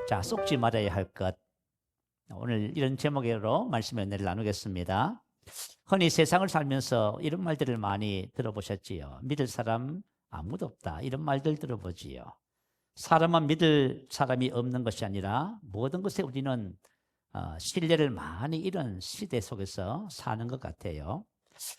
자, 속지 말아야 할 것. 오늘 이런 제목으로 말씀의 은혜를 나누겠습니다. 흔히 세상을 살면서 이런 말들을 많이 들어보셨지요. 믿을 사람 아무도 없다. 이런 말들 들어보지요. 사람만 믿을 사람이 없는 것이 아니라 모든 것에 우리는 신뢰를 많이 잃은 시대 속에서 사는 것 같아요.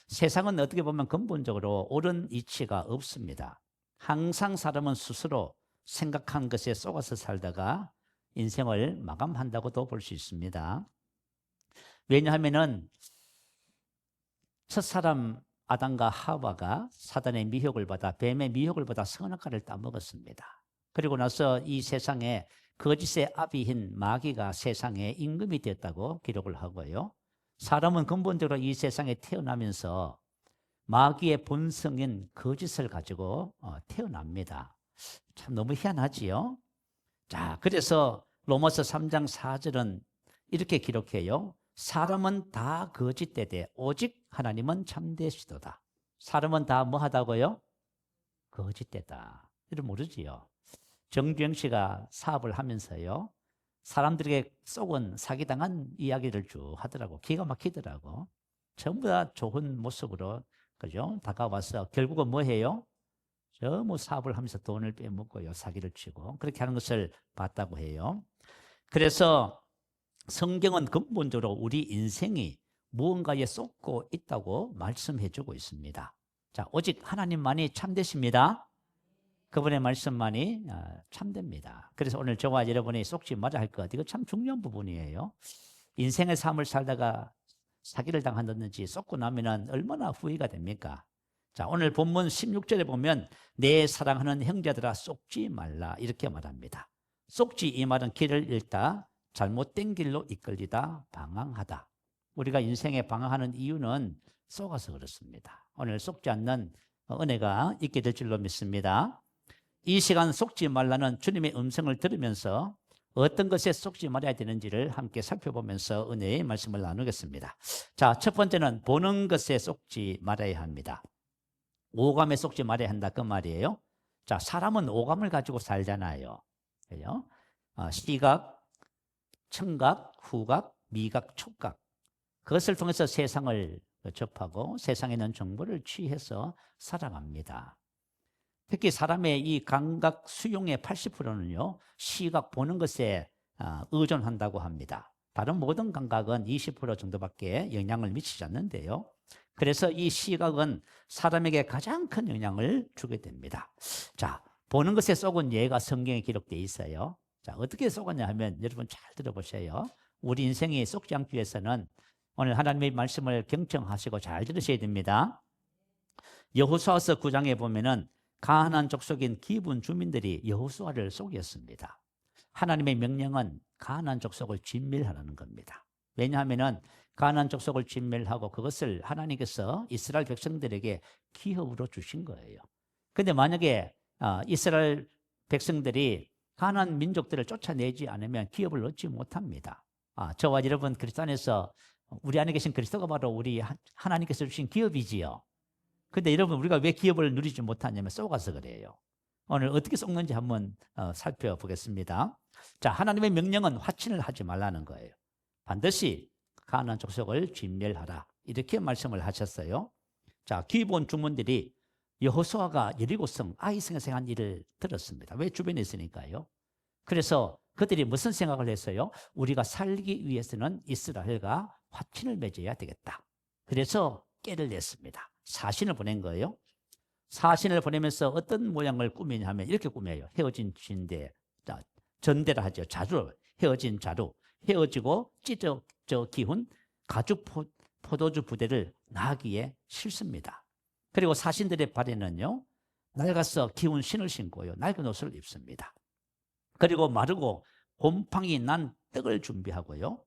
세상은 어떻게 보면 근본적으로 옳은 이치가 없습니다. 항상 사람은 스스로 생각한 것에 속아서 살다가 인생을 마감한다고도 볼 수 있습니다. 왜냐하면은 첫사람 아담과 하와가 사단의 미혹을 받아 뱀의 미혹을 받아 선악과를 따먹었습니다. 그리고 나서 이 세상에 거짓의 아비인 마귀가 세상에 임금이 되었다고 기록을 하고요. 사람은 근본적으로 이 세상에 태어나면서 마귀의 본성인 거짓을 가지고 태어납니다. 참 너무 희한하지요? 자, 그래서 로마서 3장 4절은 이렇게 기록해요. 사람은 다 거짓되되 오직 하나님은 참되시도다. 사람은 다 뭐 하다고요? 거짓되다. 이를 모르지요. 정주영 씨가 사업을 하면서요. 사람들에게 속은 사기당한 이야기를 쭉 하더라고. 기가 막히더라고. 전부 다 좋은 모습으로 그죠? 다가와서 결국은 뭐 해요? 뭐 사업을 하면서 돈을 빼먹고요. 사기를 치고 그렇게 하는 것을 봤다고 해요. 그래서 성경은 근본적으로 우리 인생이 무언가에 쏟고 있다고 말씀해 주고 있습니다. 자, 오직 하나님만이 참되십니다. 그분의 말씀만이 참됩니다. 그래서 오늘 저와 여러분이 쏟지 말아야 할 것, 이거 참 중요한 부분이에요. 인생의 삶을 살다가 사기를 당한다든지 쏟고 나면 얼마나 후회가 됩니까? 자, 오늘 본문 16절에 보면 내 사랑하는 형제들아 쏟지 말라 이렇게 말합니다. 쏟지 이 말은 길을 잃다, 잘못된 길로 이끌리다, 방황하다. 우리가 인생에 방황하는 이유는 쏟아서 그렇습니다. 오늘 쏟지 않는 은혜가 있게 될 줄로 믿습니다. 이 시간 쏟지 말라는 주님의 음성을 들으면서 어떤 것에 쏟지 말아야 되는지를 함께 살펴보면서 은혜의 말씀을 나누겠습니다. 자, 첫 번째는 보는 것에 쏟지 말아야 합니다. 오감에 쏟지 말아야 한다 그 말이에요. 자, 사람은 오감을 가지고 살잖아요. 그죠? 시각, 청각, 후각, 미각, 촉각. 그것을 통해서 세상을 접하고 세상에 있는 정보를 취해서 살아갑니다. 특히 사람의 이 감각 수용의 80%는요, 시각 보는 것에 의존한다고 합니다. 다른 모든 감각은 20% 정도밖에 영향을 미치지 않는데요. 그래서 이 시각은 사람에게 가장 큰 영향을 주게 됩니다. 자, 보는 것에 쏟은 예가 성경에 기록되어 있어요. 자, 어떻게 쏟았냐 하면 여러분 잘 들어보세요. 우리 인생이 쏟지 않기 위해서는 오늘 하나님의 말씀을 경청하시고 잘 들으셔야 됩니다. 여호수아서 9장에 보면은 가나안 족속인 기브온 주민들이 여호수아를 속였습니다. 하나님의 명령은 가나안 족속을 진멸하라는 겁니다. 왜냐하면은 가나안 족속을 진멸하고 그것을 하나님께서 이스라엘 백성들에게 기업으로 주신 거예요. 그런데 만약에 이스라엘 백성들이 가나안 민족들을 쫓아내지 않으면 기업을 얻지 못합니다. 저와 여러분 그리스도 안에서 우리 안에 계신 그리스도가 바로 우리 하나님께서 주신 기업이지요. 근데 여러분 우리가 왜 기업을 누리지 못하냐면 쏟아서 그래요. 오늘 어떻게 쏟는지 한번 살펴보겠습니다. 자, 하나님의 명령은 화친을 하지 말라는 거예요. 반드시 가나안 족속을 진멸하라 이렇게 말씀을 하셨어요. 자, 기브온 주민들이 여호수아가 여리고성 아이성에서 한 일을 들었습니다. 왜 주변에 있으니까요. 그래서 그들이 무슨 생각을 했어요? 우리가 살기 위해서는 이스라엘과 화친을 맺어야 되겠다. 그래서 깨를 냈습니다. 사신을 보낸 거예요. 사신을 보내면서 어떤 모양을 꾸미냐면 이렇게 꾸며요. 헤어진 진대, 전대라 하죠. 자루, 헤어진 자루, 헤어지고 찢어 기운 가죽 포도주 부대를 나귀에 싣습니다. 그리고 사신들의 발에는요, 낡아서 기운 신을 신고요, 낡은 옷을 입습니다. 그리고 마르고 곰팡이 난 떡을 준비하고요,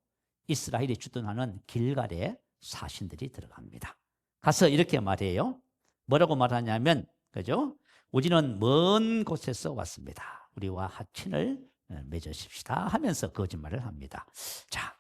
이스라엘이 주둔하는 길갈에 사신들이 들어갑니다. 가서 이렇게 말해요. 뭐라고 말하냐면, 그죠? 우리는 먼 곳에서 왔습니다. 우리와 화친을 맺으십시다 하면서 거짓말을 합니다. 자,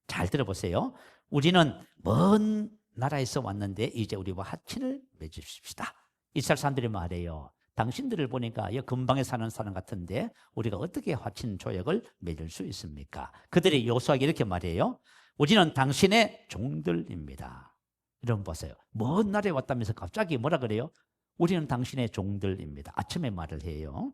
잘 들어보세요. 우리는 먼 나라에서 왔는데 이제 우리와 화친을 맺으십시다. 이스라엘 사람들이 말해요. 당신들을 보니까 이 근방에 사는 사람 같은데 우리가 어떻게 화친 조약을 맺을 수 있습니까? 그들이 여호수아에게 이렇게 말해요. 우리는 당신의 종들입니다. 여러분 보세요. 먼 나라에 왔다면서 갑자기 뭐라 그래요? 우리는 당신의 종들입니다. 아침에 말을 해요.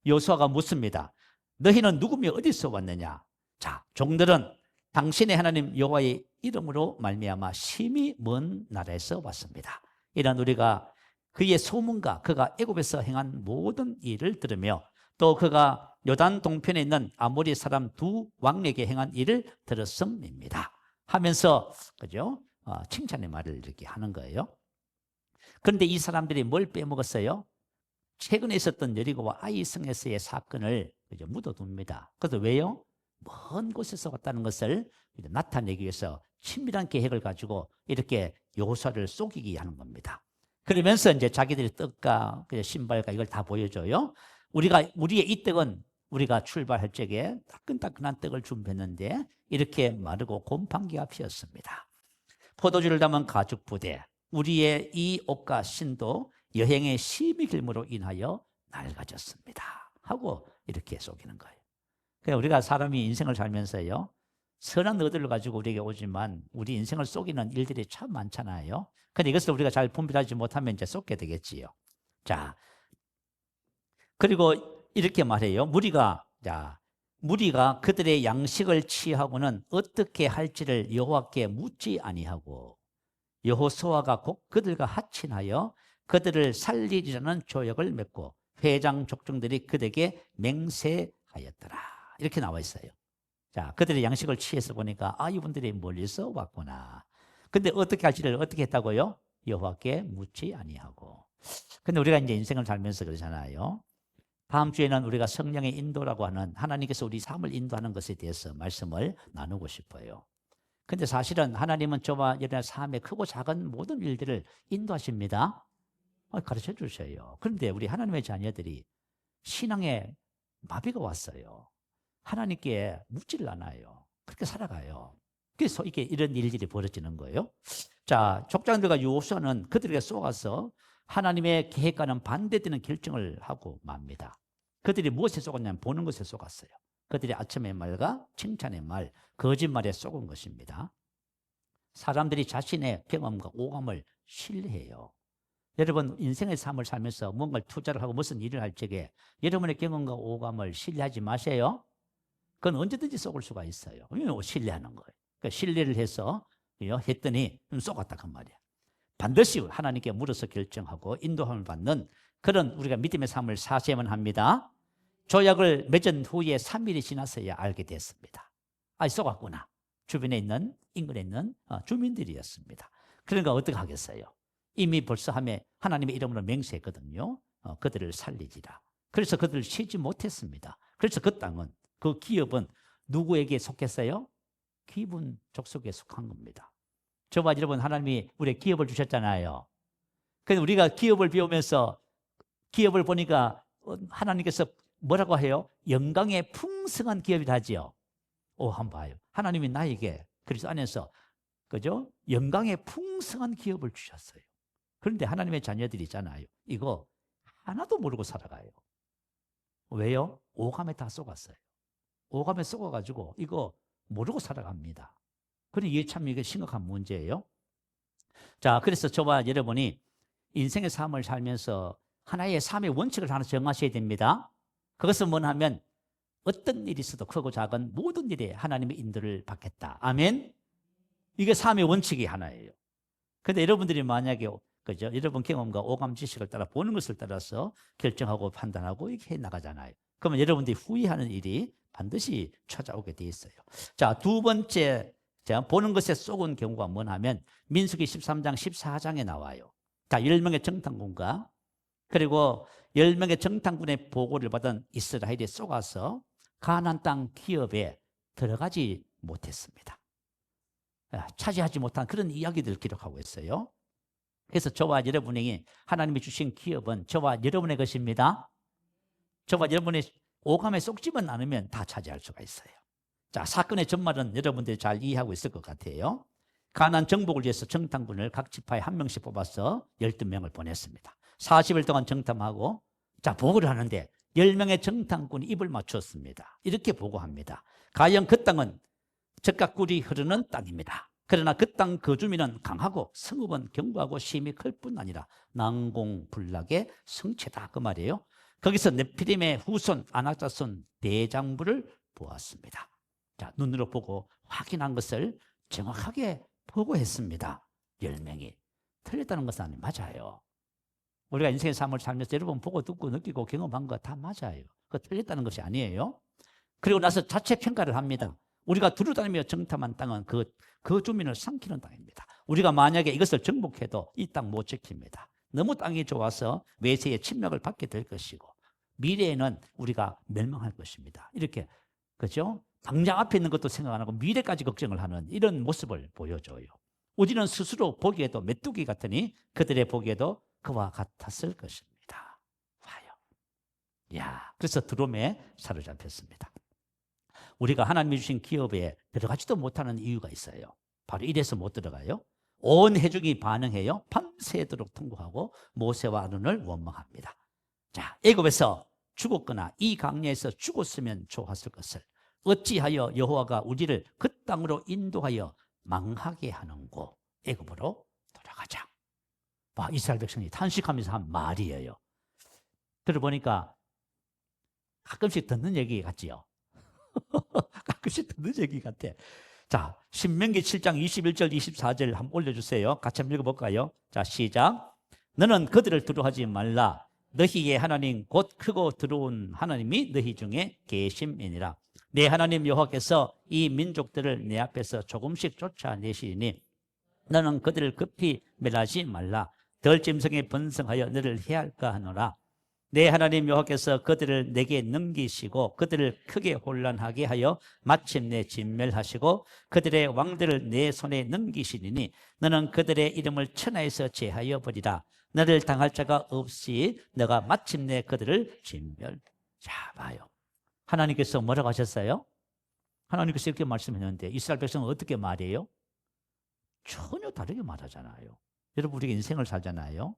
여호수아가 묻습니다. 너희는 누구며 어디서 왔느냐? 자, 종들은 당신의 하나님 여호와의 이름으로 말미암아 심히 먼 나라에서 왔습니다. 이런 우리가 그의 소문과 그가 애굽에서 행한 모든 일을 들으며 또 그가 요단 동편에 있는 아모리 사람 두 왕에게 행한 일을 들었음입니다. 하면서 그죠? 칭찬의 말을 이렇게 하는 거예요. 그런데 이 사람들이 뭘 빼먹었어요? 최근에 있었던 여리고와 아이성에서의 사건을 이제 묻어둡니다. 그래서 왜요? 먼 곳에서 왔다는 것을 나타내기 위해서 친밀한 계획을 가지고 이렇게 여호수아를 속이게 하는 겁니다. 그러면서 이제 자기들이 떡과 신발과 이걸 다 보여줘요. 우리의 이 떡은 우리가 출발할 적에 따끈따끈한 떡을 준비했는데 이렇게 마르고 곰팡기가 피었습니다. 포도주를 담은 가죽 부대, 우리의 이 옷과 신도 여행의 심히 길므로 인하여 낡아졌습니다. 하고 이렇게 속이는 거예요. 그러니까 우리가 사람이 인생을 살면서요, 선한 의도를 가지고 우리에게 오지만 우리 인생을 속이는 일들이 참 많잖아요. 근데 이것을 우리가 잘 분별하지 못하면 이제 속게 되겠지요. 자, 그리고 이렇게 말해요. 무리가 그들의 양식을 취하고는 어떻게 할지를 여호와께 묻지 아니하고 여호수아가 곧 그들과 합친하여 그들을 살리리라는 조약을 맺고 회장 족중들이 그들에게 맹세하였더라. 이렇게 나와 있어요. 자, 그들의 양식을 취해서 보니까 이분들이 멀리서 왔구나. 근데 어떻게 할지를 어떻게 했다고요? 여호와께 묻지 아니하고. 근데 우리가 이제 인생을 살면서 그러잖아요. 다음 주에는 우리가 성령의 인도라고 하는 하나님께서 우리 삶을 인도하는 것에 대해서 말씀을 나누고 싶어요. 근데 사실은 하나님은 저와 여러분의 삶의 크고 작은 모든 일들을 인도하십니다. 가르쳐 주셔요. 그런데 우리 하나님의 자녀들이 신앙에 마비가 왔어요. 하나님께 묻지를 않아요. 그렇게 살아가요. 그래서 이런 일들이 벌어지는 거예요. 자, 족장들과 여호수아는 그들에게 속아서 하나님의 계획과는 반대되는 결정을 하고 맙니다. 그들이 무엇에 속았냐면 보는 것에 속았어요. 그들이 아첨의 말과 칭찬의 말, 거짓말에 속은 것입니다. 사람들이 자신의 경험과 오감을 신뢰해요. 여러분 인생의 삶을 살면서 뭔가를 투자를 하고 무슨 일을 할 적에 여러분의 경험과 오감을 신뢰하지 마세요. 그건 언제든지 속을 수가 있어요. 신뢰하는 거예요. 그러니까 신뢰를 해서 했더니 속았다 그 말이야. 반드시 하나님께 물어서 결정하고 인도함을 받는 그런 우리가 믿음의 삶을 사셔야만 합니다. 조약을 맺은 후에 3일이 지나서야 알게 됐습니다. 속았구나. 주변에 있는 인근에 있는 주민들이었습니다. 그러니까 어떻게 하겠어요? 이미 벌써 하나님의 이름으로 맹세했거든요. 그들을 살리지라. 그래서 그들을 쉬지 못했습니다. 그래서 그 땅은 그 기업은 누구에게 속했어요? 기분 족속에 속한 겁니다. 저와 여러분 하나님이 우리에게 기업을 주셨잖아요. 그래서 우리가 기업을 배우면서 기업을 보니까 하나님께서 뭐라고 해요? 영광의 풍성한 기업이라 하지요. 한번 봐요. 하나님이 나에게 그리스도 안에서 그죠? 영광의 풍성한 기업을 주셨어요. 그런데 하나님의 자녀들이 있잖아요. 이거 하나도 모르고 살아가요. 왜요? 오감에 다 속았어요. 오감에 속아가지고 이거 모르고 살아갑니다. 그러니 이게 참 이게 심각한 문제예요. 자, 그래서 저와 여러분이 인생의 삶을 살면서 하나의 삶의 원칙을 하나 정하셔야 됩니다. 그것은 뭐냐면 어떤 일이 있어도 크고 작은 모든 일에 하나님의 인도를 받겠다. 아멘. 이게 삶의 원칙이 하나예요. 그런데 여러분들이 만약에 그죠? 여러분 경험과 오감 지식을 따라 보는 것을 따라서 결정하고 판단하고 이렇게 해 나가잖아요. 그러면 여러분들이 후회하는 일이 반드시 찾아오게 돼 있어요. 자, 두 번째 보는 것에 속은 경우가 뭐냐면 민수기 13장 14장에 나와요. 자, 10명의 정탐꾼과 그리고 10명의 정탐꾼의 보고를 받은 이스라엘이 속아서 가나안 땅 기업에 들어가지 못했습니다. 차지하지 못한 그런 이야기들을 기록하고 있어요. 그래서 저와 여러분에게 하나님이 주신 기업은 저와 여러분의 것입니다. 저와 여러분의 오감에 속지만 않으면 다 차지할 수가 있어요. 자, 사건의 전말은 여러분들이 잘 이해하고 있을 것 같아요. 가나안 정복을 위해서 정탐꾼을 각 지파에 한 명씩 뽑아서 12명을 보냈습니다. 40일 동안 정탐하고 자, 보고를 하는데 10명의 정탐꾼이 입을 맞췄습니다. 이렇게 보고합니다. 가령 그 땅은 젖과 꿀이 흐르는 땅입니다. 그러나 그 땅 거주민은 강하고 성읍은 견고하고 심히 클 뿐 아니라 난공불락의 성체다, 그 말이에요. 거기서 네피림의 후손 아낙자손 대장부를 보았습니다. 자, 눈으로 보고 확인한 것을 정확하게 보고했습니다. 10명이. 틀렸다는 것은 맞아요. 우리가 인생의 삶을 살면서 여러분 보고 듣고 느끼고 경험한 거 다 맞아요. 그거 틀렸다는 것이 아니에요. 그리고 나서 자체 평가를 합니다. 우리가 두루다니며 정탐한 땅은 그 주민을 삼키는 땅입니다. 우리가 만약에 이것을 정복해도 이 땅 못 지킵니다. 너무 땅이 좋아서 외세의 침략을 받게 될 것이고 미래에는 우리가 멸망할 것입니다. 이렇게, 그죠? 당장 앞에 있는 것도 생각 안 하고 미래까지 걱정을 하는 이런 모습을 보여줘요. 우리는 스스로 보기에도 메뚜기 같으니 그들의 보기에도 그와 같았을 것입니다. 봐요. 야, 그래서 드롬에 사로잡혔습니다. 우리가 하나님이 주신 기업에 들어가지도 못하는 이유가 있어요. 바로 이래서 못 들어가요. 온 회중이 반응해요. 밤새도록 통곡하고 모세와 아론을 원망합니다. 자, 애굽에서 죽었거나 이 강야에서 죽었으면 좋았을 것을 어찌하여 여호와가 우리를 그 땅으로 인도하여 망하게 하는고. 애굽으로 돌아가자. 와, 이스라엘 백성이 탄식하면서 한 말이에요. 들어보니까 가끔씩 듣는 얘기 같지요. 가끔씩 듣는 얘기 같아. 자, 신명기 7장 21절 24절 한번 올려주세요. 같이 한번 읽어볼까요? 자, 시작. 너는 그들을 두려워하지 말라. 너희의 하나님 곧 크고 두려운 하나님이 너희 중에 계심이니라. 내 하나님 여호와께서 이 민족들을 내 앞에서 조금씩 쫓아내시니 너는 그들을 급히 멸하지 말라. 덜짐승에 번성하여 너를 해할까 하노라. 내 하나님 여호와께서 그들을 내게 넘기시고 그들을 크게 혼란하게 하여 마침내 진멸하시고 그들의 왕들을 내 손에 넘기시리니 너는 그들의 이름을 천하에서 제하여 버리라. 너를 당할 자가 없이 너가 마침내 그들을 진멸. 자, 봐요. 하나님께서 뭐라고 하셨어요? 하나님께서 이렇게 말씀했는데 이스라엘 백성은 어떻게 말해요? 전혀 다르게 말하잖아요. 여러분, 우리가 인생을 살잖아요.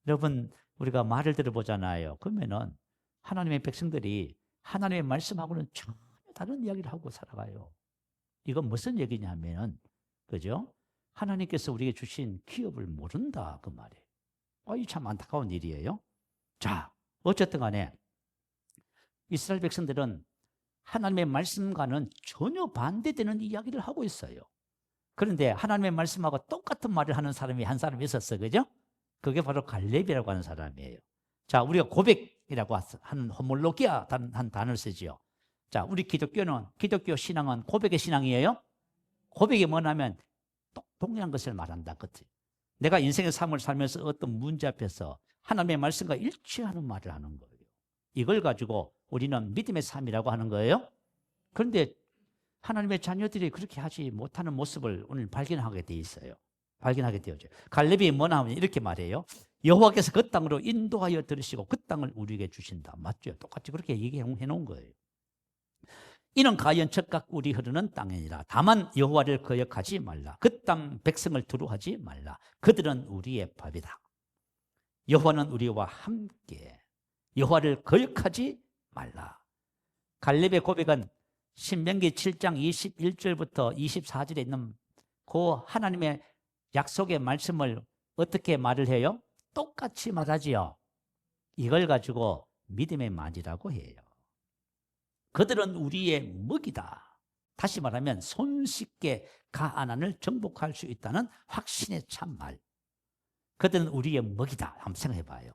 여러분, 우리가 말을 들어보잖아요. 그러면은 하나님의 백성들이 하나님의 말씀하고는 전혀 다른 이야기를 하고 살아가요. 이건 무슨 얘기냐면, 그죠? 하나님께서 우리에게 주신 기업을 모른다, 그 말이에요. 이 참 안타까운 일이에요. 자, 어쨌든 간에 이스라엘 백성들은 하나님의 말씀과는 전혀 반대되는 이야기를 하고 있어요. 그런데 하나님의 말씀하고 똑같은 말을 하는 사람이 한 사람이 있었어요. 그죠? 그게 바로 갈렙이라고 하는 사람이에요. 자, 우리가 고백이라고 하는 호몰로기아 한 단어를 쓰지요. 자, 우리 기독교 신앙은 고백의 신앙이에요. 고백이 뭐냐면 동일한 것을 말한다. 그치? 내가 인생의 삶을 살면서 어떤 문제 앞에서 하나님의 말씀과 일치하는 말을 하는 거예요. 이걸 가지고 우리는 믿음의 삶이라고 하는 거예요. 그런데 하나님의 자녀들이 그렇게 하지 못하는 모습을 오늘 발견하게 돼 있어요. 발견하게 되어져요. 갈렙이 뭐냐 하면 이렇게 말해요. 여호와께서 그 땅으로 인도하여 들으시고 그 땅을 우리에게 주신다. 맞죠? 똑같이 그렇게 얘기해 놓은 거예요. 이는 가연 젖과 꿀이 흐르는 땅이니라. 다만 여호와를 거역하지 말라. 그 땅 백성을 두려워하지 말라. 그들은 우리의 밥이다. 여호와는 우리와 함께. 여호와를 거역하지 말라. 갈렙의 고백은 신명기 7장 21절부터 24절에 있는 그 하나님의 약속의 말씀을 어떻게 말을 해요? 똑같이 말하지요. 이걸 가지고 믿음의 말이라고 해요. 그들은 우리의 먹이다. 다시 말하면 손쉽게 가나안을 정복할 수 있다는 확신의 참말. 그들은 우리의 먹이다. 한번 생각해 봐요.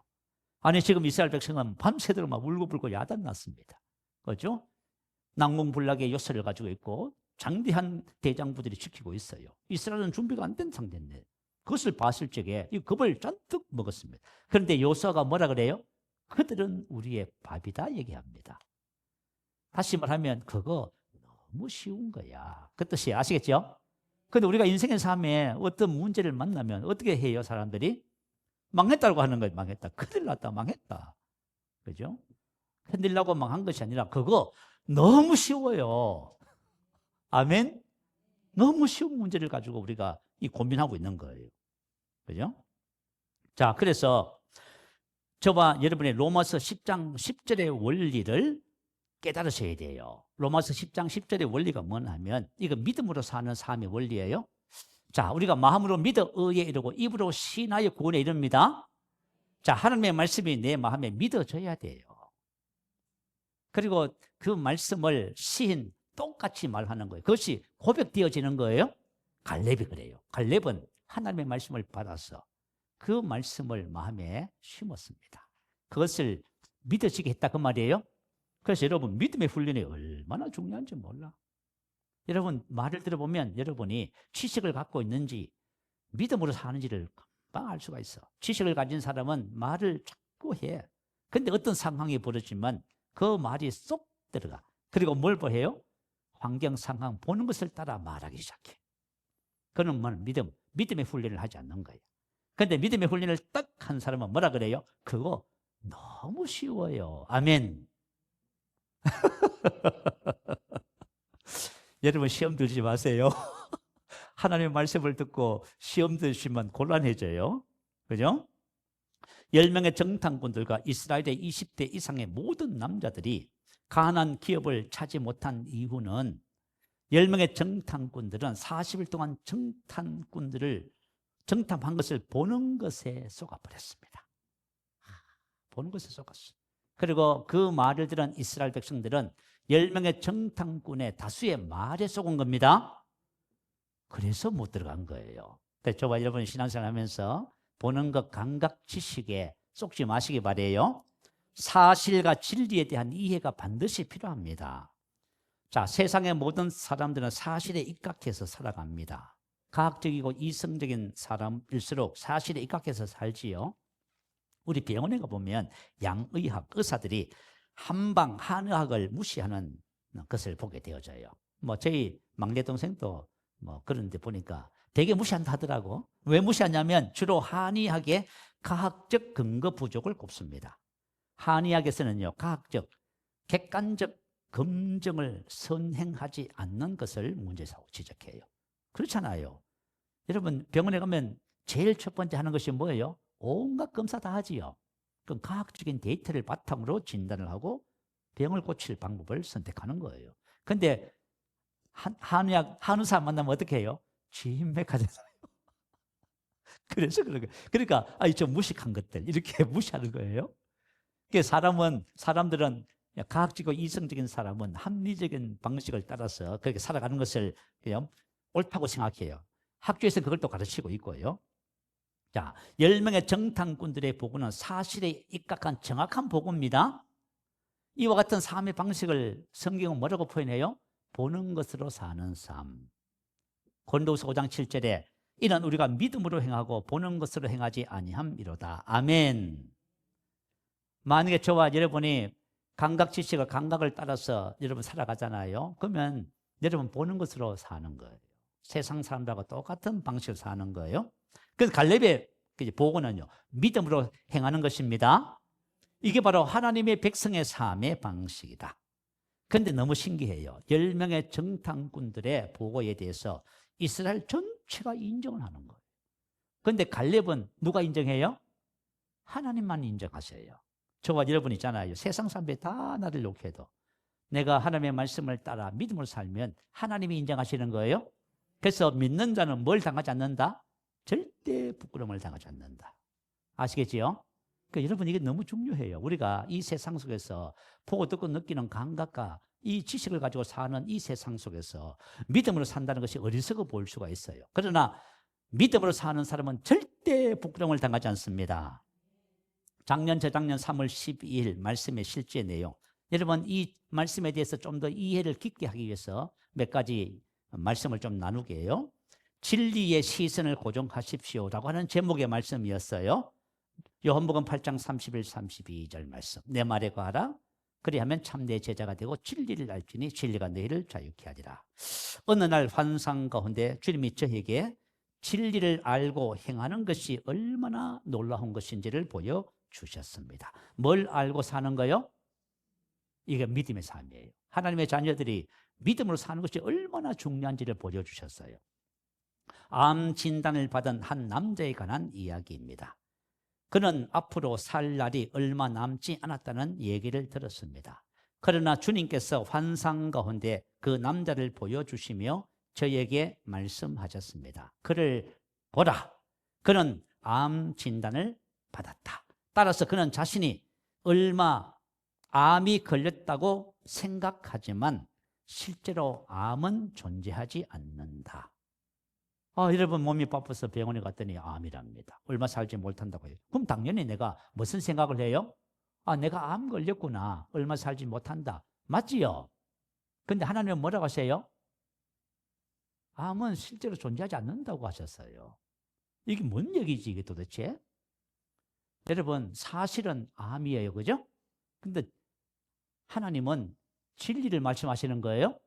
아니, 지금 이스라엘 백성은 밤새도록 막 울고불고 야단났습니다. 그렇죠? 난공불락의 요새를 가지고 있고 장대한 대장부들이 지키고 있어요. 이스라엘은 준비가 안 된 상태인데 그것을 봤을 적에 이 겁을 잔뜩 먹었습니다. 그런데 요수아가 뭐라 그래요? 그들은 우리의 밥이다 얘기합니다. 다시 말하면 그거 너무 쉬운 거야. 그 뜻이 아시겠죠? 그런데 우리가 인생의 삶에 어떤 문제를 만나면 어떻게 해요? 사람들이 망했다고 하는 거예요. 망했다. 큰일 났다. 망했다. 그죠? 큰일 나고 망한 것이 아니라 그거 너무 쉬워요. 아멘? 너무 쉬운 문제를 가지고 우리가 고민하고 있는 거예요. 그죠? 자, 그래서 저와 여러분의 로마서 10장 10절의 원리를 깨달으셔야 돼요. 로마서 10장 10절의 원리가 뭐냐면 이거 믿음으로 사는 삶의 원리예요. 자, 우리가 마음으로 믿어 의에 이르고 입으로 신하여 구원에 이릅니다. 자, 하나님의 말씀이 내 마음에 믿어져야 돼요. 그리고 그 말씀을 시인 똑같이 말하는 거예요. 그것이 고백되어지는 거예요. 갈렙이 그래요. 갈렙은 하나님의 말씀을 받아서 그 말씀을 마음에 심었습니다. 그것을 믿어지게 했다 그 말이에요. 그래서 여러분 믿음의 훈련이 얼마나 중요한지 몰라. 여러분 말을 들어보면 여러분이 지식을 갖고 있는지 믿음으로 사는지를 금방 알 수가 있어. 지식을 가진 사람은 말을 자꾸 해. 근데 어떤 상황이 벌어지면 그 말이 쏙 들어가. 그리고 뭘 해요? 환경 상황 보는 것을 따라 말하기 시작해. 그는 뭐 믿음의 훈련을 하지 않는 거예요. 근데 믿음의 훈련을 딱 한 사람은 뭐라 그래요? 그거 너무 쉬워요. 아멘. 여러분 시험 들지 마세요. 하나님의 말씀을 듣고 시험 드시면 곤란해져요. 그죠? 10명의 정탐꾼들과 이스라엘의 20대 이상의 모든 남자들이 가나안 기업을 차지 못한 이유는 10명의 정탐꾼들은 40일 동안 정탐꾼들을 정탐한 것을 보는 것에 속아버렸습니다. 보는 것에 속았어. 그리고 그 말을 들은 이스라엘 백성들은 10명의 정탐꾼의 다수의 말에 속은 겁니다. 그래서 못 들어간 거예요. 저와 여러분 신앙생활 하면서 보는 것 감각 지식에 속지 마시기 바래요. 사실과 진리에 대한 이해가 반드시 필요합니다. 자, 세상의 모든 사람들은 사실에 입각해서 살아갑니다. 과학적이고 이성적인 사람일수록 사실에 입각해서 살지요. 우리 병원에 가보면 양의학 의사들이 한방 한의학을 무시하는 것을 보게 되어져요. 뭐 저희 막내 동생도 뭐 그런 데 보니까 되게 무시한다 하더라고. 왜 무시하냐면 주로 한의학의 과학적 근거 부족을 꼽습니다. 한의학에서는요, 과학적, 객관적 검증을 선행하지 않는 것을 문제사고 지적해요. 그렇잖아요. 여러분 병원에 가면 제일 첫 번째 하는 것이 뭐예요? 온갖 검사 다 하지요. 그럼 과학적인 데이터를 바탕으로 진단을 하고 병을 고칠 방법을 선택하는 거예요. 근데 한의학, 한의사 만나면 어떻게 해요? 진맥하잖아요. 그래서 그런 거예요. 그러니까 저 무식한 것들 이렇게 무시하는 거예요. 사람들은 과학적이고 이성적인 사람은 합리적인 방식을 따라서 그렇게 살아가는 것을 그냥 옳다고 생각해요. 학교에서 그걸 또 가르치고 있고요. 자, 10명의 정탐꾼들의 보고는 사실에 입각한 정확한 보고입니다. 이와 같은 삶의 방식을 성경은 뭐라고 표현해요? 보는 것으로 사는 삶. 고린도후서 5장 7절에 이는 우리가 믿음으로 행하고 보는 것으로 행하지 아니함이로다. 아멘. 만약에 저와 여러분이 감각 지식을 감각을 따라서 여러분 살아가잖아요. 그러면 여러분 보는 것으로 사는 거예요. 세상 사람들하고 똑같은 방식으로 사는 거예요. 그래서 갈렙의 보고는요, 믿음으로 행하는 것입니다. 이게 바로 하나님의 백성의 삶의 방식이다. 그런데 너무 신기해요. 10명의 정탐꾼들의 보고에 대해서 이스라엘 전체가 인정을 하는 거예요. 그런데 갈렙은 누가 인정해요? 하나님만 인정하셔요. 저와 여러분 있잖아요. 세상 사람들이 다 나를 욕해도 내가 하나님의 말씀을 따라 믿음으로 살면 하나님이 인정하시는 거예요. 그래서 믿는 자는 뭘 당하지 않는다? 절대 부끄러움을 당하지 않는다. 아시겠지요? 그러니까 여러분 이게 너무 중요해요. 우리가 이 세상 속에서 보고 듣고 느끼는 감각과 이 지식을 가지고 사는 이 세상 속에서 믿음으로 산다는 것이 어리석어 보일 수가 있어요. 그러나 믿음으로 사는 사람은 절대 부끄러움을 당하지 않습니다. 작년, 재작년 3월 12일 말씀의 실제 내용, 여러분 이 말씀에 대해서 좀 더 이해를 깊게 하기 위해서 몇 가지 말씀을 좀 나누게 해요. 진리의 시선을 고정하십시오라고 하는 제목의 말씀이었어요. 요한복음 8장 31, 32절 말씀. 내 말에 거하라. 그리하면 참내 제자가 되고 진리를 알지니 진리가 너희를 자유케 하리라. 어느 날 환상 가운데 주님이 저에게 진리를 알고 행하는 것이 얼마나 놀라운 것인지를 보여주셨습니다. 뭘 알고 사는 거요? 이게 믿음의 삶이에요. 하나님의 자녀들이 믿음으로 사는 것이 얼마나 중요한지를 보여주셨어요. 암 진단을 받은 한 남자에 관한 이야기입니다. 그는 앞으로 살 날이 얼마 남지 않았다는 얘기를 들었습니다. 그러나 주님께서 환상 가운데 그 남자를 보여주시며 저에게 말씀하셨습니다. 그를 보라. 그는 암 진단을 받았다. 따라서 그는 자신이 얼마 암이 걸렸다고 생각하지만 실제로 암은 존재하지 않는다. 여러분 몸이 바빠서 병원에 갔더니 암이랍니다. 얼마 살지 못한다고 해요. 그럼 당연히 내가 무슨 생각을 해요? 내가 암 걸렸구나. 얼마 살지 못한다. 맞지요? 근데 하나님은 뭐라고 하세요? 암은 실제로 존재하지 않는다고 하셨어요. 이게 뭔 얘기지 이게 도대체? 여러분 사실은 암이에요. 그죠? 근데 하나님은 진리를 말씀하시는 거예요.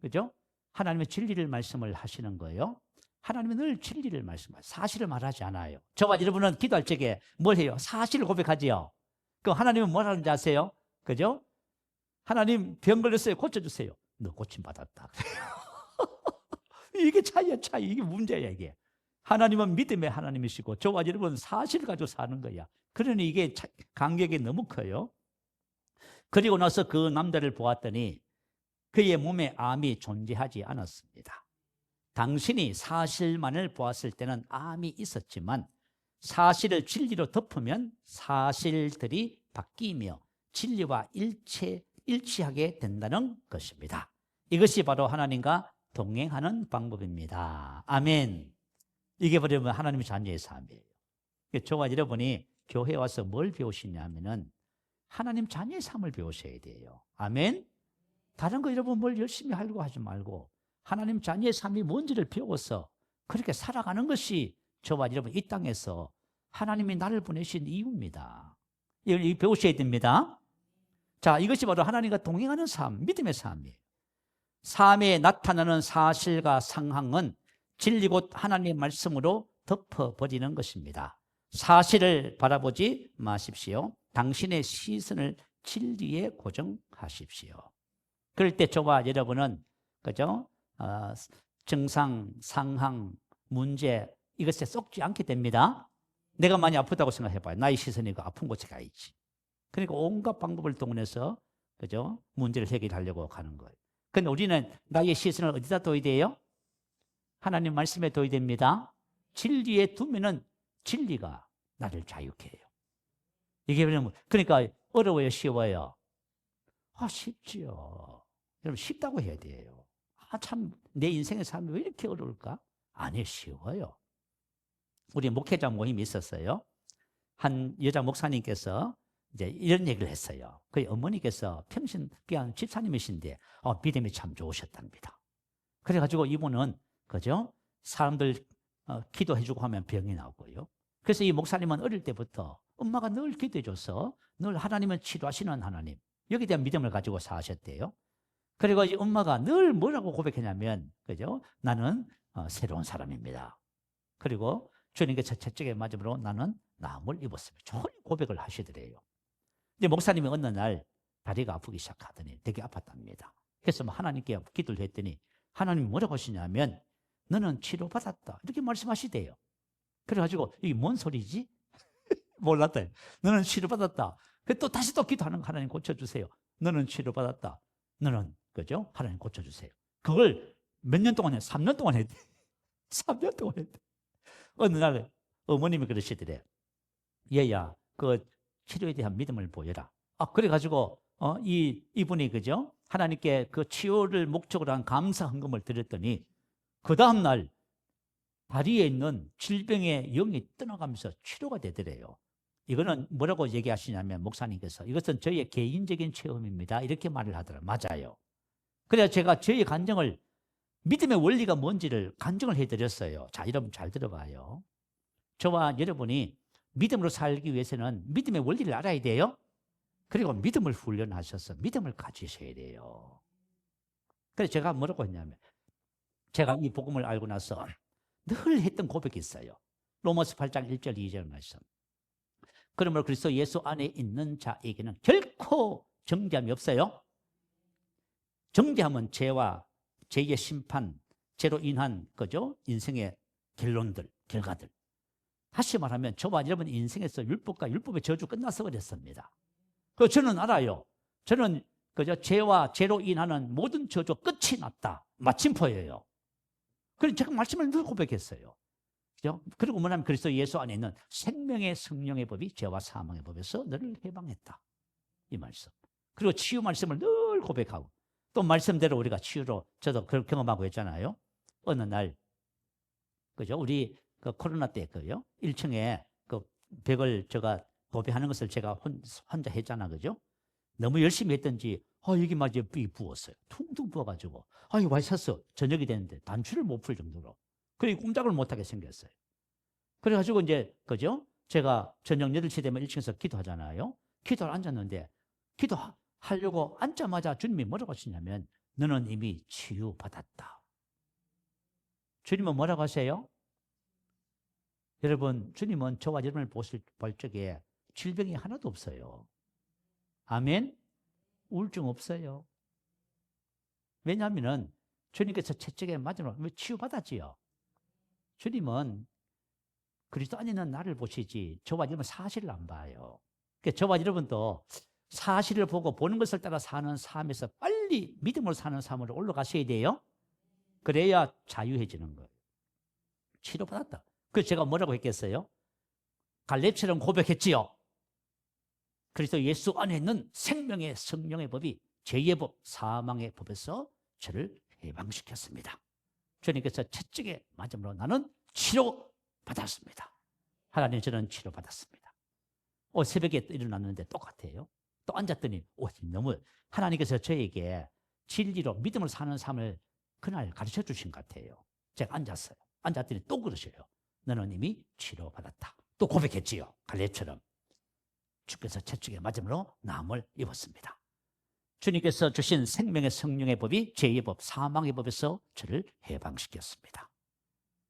그죠? 하나님은 진리를 말씀을 하시는 거예요. 하나님은 늘 진리를 말씀하세요. 사실을 말하지 않아요. 저와 여러분은 기도할 적에 뭘 해요? 사실을 고백하지요. 그럼 하나님은 뭘 하는지 아세요? 그죠? 하나님 병 걸렸어요. 고쳐주세요. 너 고침받았다. 이게 차이야, 차이. 이게 문제야, 이게. 하나님은 믿음의 하나님이시고 저와 여러분은 사실을 가지고 사는 거야. 그러니 이게 간격이 너무 커요. 그리고 나서 그 남자를 보았더니 그의 몸에 암이 존재하지 않았습니다. 당신이 사실만을 보았을 때는 암이 있었지만 사실을 진리로 덮으면 사실들이 바뀌며 진리와 일치하게 된다는 것입니다. 이것이 바로 하나님과 동행하는 방법입니다. 아멘. 이게 바로 하나님의 자녀의 삶이에요. 저와 여러분이 교회에 와서 뭘 배우시냐면은 하나님 자녀의 삶을 배우셔야 돼요. 아멘. 다른 거 여러분 뭘 열심히 하려고 하지 말고 하나님 자녀의 삶이 뭔지를 배워서 그렇게 살아가는 것이 저와 여러분 이 땅에서 하나님이 나를 보내신 이유입니다. 이걸 배우셔야 됩니다. 자, 이것이 바로 하나님과 동행하는 삶, 믿음의 삶이에요. 삶에 나타나는 사실과 상황은 진리 곧 하나님의 말씀으로 덮어버리는 것입니다. 사실을 바라보지 마십시오. 당신의 시선을 진리에 고정하십시오. 그럴 때 저와 여러분은 그죠? 증상, 상황, 문제 이것에 썩지 않게 됩니다. 내가 많이 아프다고 생각해봐요. 나의 시선이 그 아픈 곳에 가 있지. 그러니까 온갖 방법을 동원해서 그죠? 문제를 해결하려고 가는 거예요. 그런데 우리는 나의 시선을 어디다 둬야 돼요? 하나님 말씀에 둬야 됩니다. 진리에 두면은 진리가 나를 자유케 해요. 이게 그러니까 어려워요, 쉬워요? 쉽지요. 여러분 쉽다고 해야 돼요. 참 내 인생의 삶이 왜 이렇게 어려울까? 아니, 쉬워요. 우리 목회자 모임이 있었어요. 한 여자 목사님께서 이제 이런 얘기를 했어요. 그 어머니께서 평신 그냥 집사님이신데 믿음이 참 좋으셨답니다. 그래가지고 이분은 그죠? 사람들 기도해주고 하면 병이 나고요. 그래서 이 목사님은 어릴 때부터 엄마가 늘 기도해줘서 늘 하나님은 치료하시는 하나님, 여기에 대한 믿음을 가지고 사셨대요. 그리고 이 엄마가 늘 뭐라고 고백했냐면, 그죠? 나는 새로운 사람입니다. 그리고 주님께서 채찍에 맞음으로 나는 나음을 입었습니다. 좋은 고백을 하시더래요. 근데 목사님이 어느 날 다리가 아프기 시작하더니 되게 아팠답니다. 그래서 하나님께 기도를 했더니 하나님이 뭐라고 하시냐면 너는 치료받았다 이렇게 말씀하시대요. 그래가지고 이게 뭔 소리지? 몰랐다. 너는 치료받았다. 또 다시 또 기도하는 거 하나님 고쳐주세요. 너는 치료받았다. 너는 그죠? 하나님 고쳐주세요. 그걸 몇 년 동안 해? 3년 동안 했대. 3년 동안 했대. 어느 날 어머님이 그러시더래. 얘야, 그 치료에 대한 믿음을 보여라. 그래가지고 이분이 그죠? 하나님께 그 치료를 목적으로 한 감사 헌금을 드렸더니 그 다음날 다리에 있는 질병의 영이 떠나가면서 치료가 되더래요. 이거는 뭐라고 얘기하시냐면 목사님께서 이것은 저희의 개인적인 체험입니다. 이렇게 말을 하더라고요. 맞아요. 그래서 제가 저희 간증을 믿음의 원리가 뭔지를 간증을 해드렸어요. 자, 여러분 잘 들어봐요. 저와 여러분이 믿음으로 살기 위해서는 믿음의 원리를 알아야 돼요. 그리고 믿음을 훈련하셔서 믿음을 가지셔야 돼요. 그래서 제가 뭐라고 했냐면 제가 이 복음을 알고 나서 늘 했던 고백이 있어요. 로마서 8장 1절 2절 말씀. 그러므로 그리스도 예수 안에 있는 자에게는 결코 정죄함이 없어요. 정죄함은 죄와 죄의 심판, 죄로 인한 거죠. 인생의 결론들, 결과들. 다시 말하면 저와 여러분 인생에서 율법과 율법의 저주 끝나서 그랬습니다. 그 저는 알아요. 저는 그저 죄와 죄로 인하는 모든 저주 끝이 났다. 마침표예요. 그래서 제가 말씀을 늘 고백했어요. 그죠? 그리고 뭐냐면 그리스도 예수 안에 있는 생명의 성령의 법이 죄와 사망의 법에서 너를 해방했다. 이 말씀. 그리고 치유 말씀을 늘 고백하고 또 말씀대로 우리가 치유로 저도 그걸 경험하고 했잖아요. 어느 날 그죠? 우리 그 코로나 때 그요. 1층에 그 벽을 제가 도배하는 것을 제가 혼자 했잖아. 그죠? 너무 열심히 했던지 여기 막 삐 부었어요. 퉁퉁 부어가지고 이거 와 있었어. 저녁이 됐는데 단추를 못 풀 정도로. 그리고 꼼짝을 못하게 생겼어요. 그래가지고 이제 그죠? 제가 저녁 8시 되면 1층에서 기도하잖아요. 기도를 앉았는데 기도하려고 앉자마자 주님이 뭐라고 하시냐면 너는 이미 치유받았다. 주님은 뭐라고 하세요? 여러분, 주님은 저와 여러분을 볼 적에 질병이 하나도 없어요. 아멘? 우울증 없어요. 왜냐하면 주님께서 채찍에 맞으면 치유받았지요. 주님은 그리스도 안에 있는 나를 보시지 저와 여러분 사실을 안 봐요. 그러니까 저와 여러분도 사실을 보고 보는 것을 따라 사는 삶에서 빨리 믿음으로 사는 삶으로 올라가셔야 돼요. 그래야 자유해지는 거예요. 치료받았다. 그래서 제가 뭐라고 했겠어요? 갈렙처럼 고백했지요. 그리스도 예수 안에 있는 생명의 성령의 법이 죄의 법, 사망의 법에서 저를 해방시켰습니다. 주님께서 채찍에 맞음으로 나는 치료받았습니다. 하나님 저는 치료받았습니다. 새벽에 일어났는데 똑같아요. 또 앉았더니 너무 하나님께서 저에게 진리로 믿음을 사는 삶을 그날 가르쳐 주신 것 같아요. 제가 앉았어요. 앉았더니 또 그러셔요. 너는 이미 치료받았다. 또 고백했지요. 갈렙처럼. 주께서 채찍에 맞음으로 나음을 입었습니다. 주님께서 주신 생명의 성령의 법이 죄의 법, 사망의 법에서 저를 해방시켰습니다.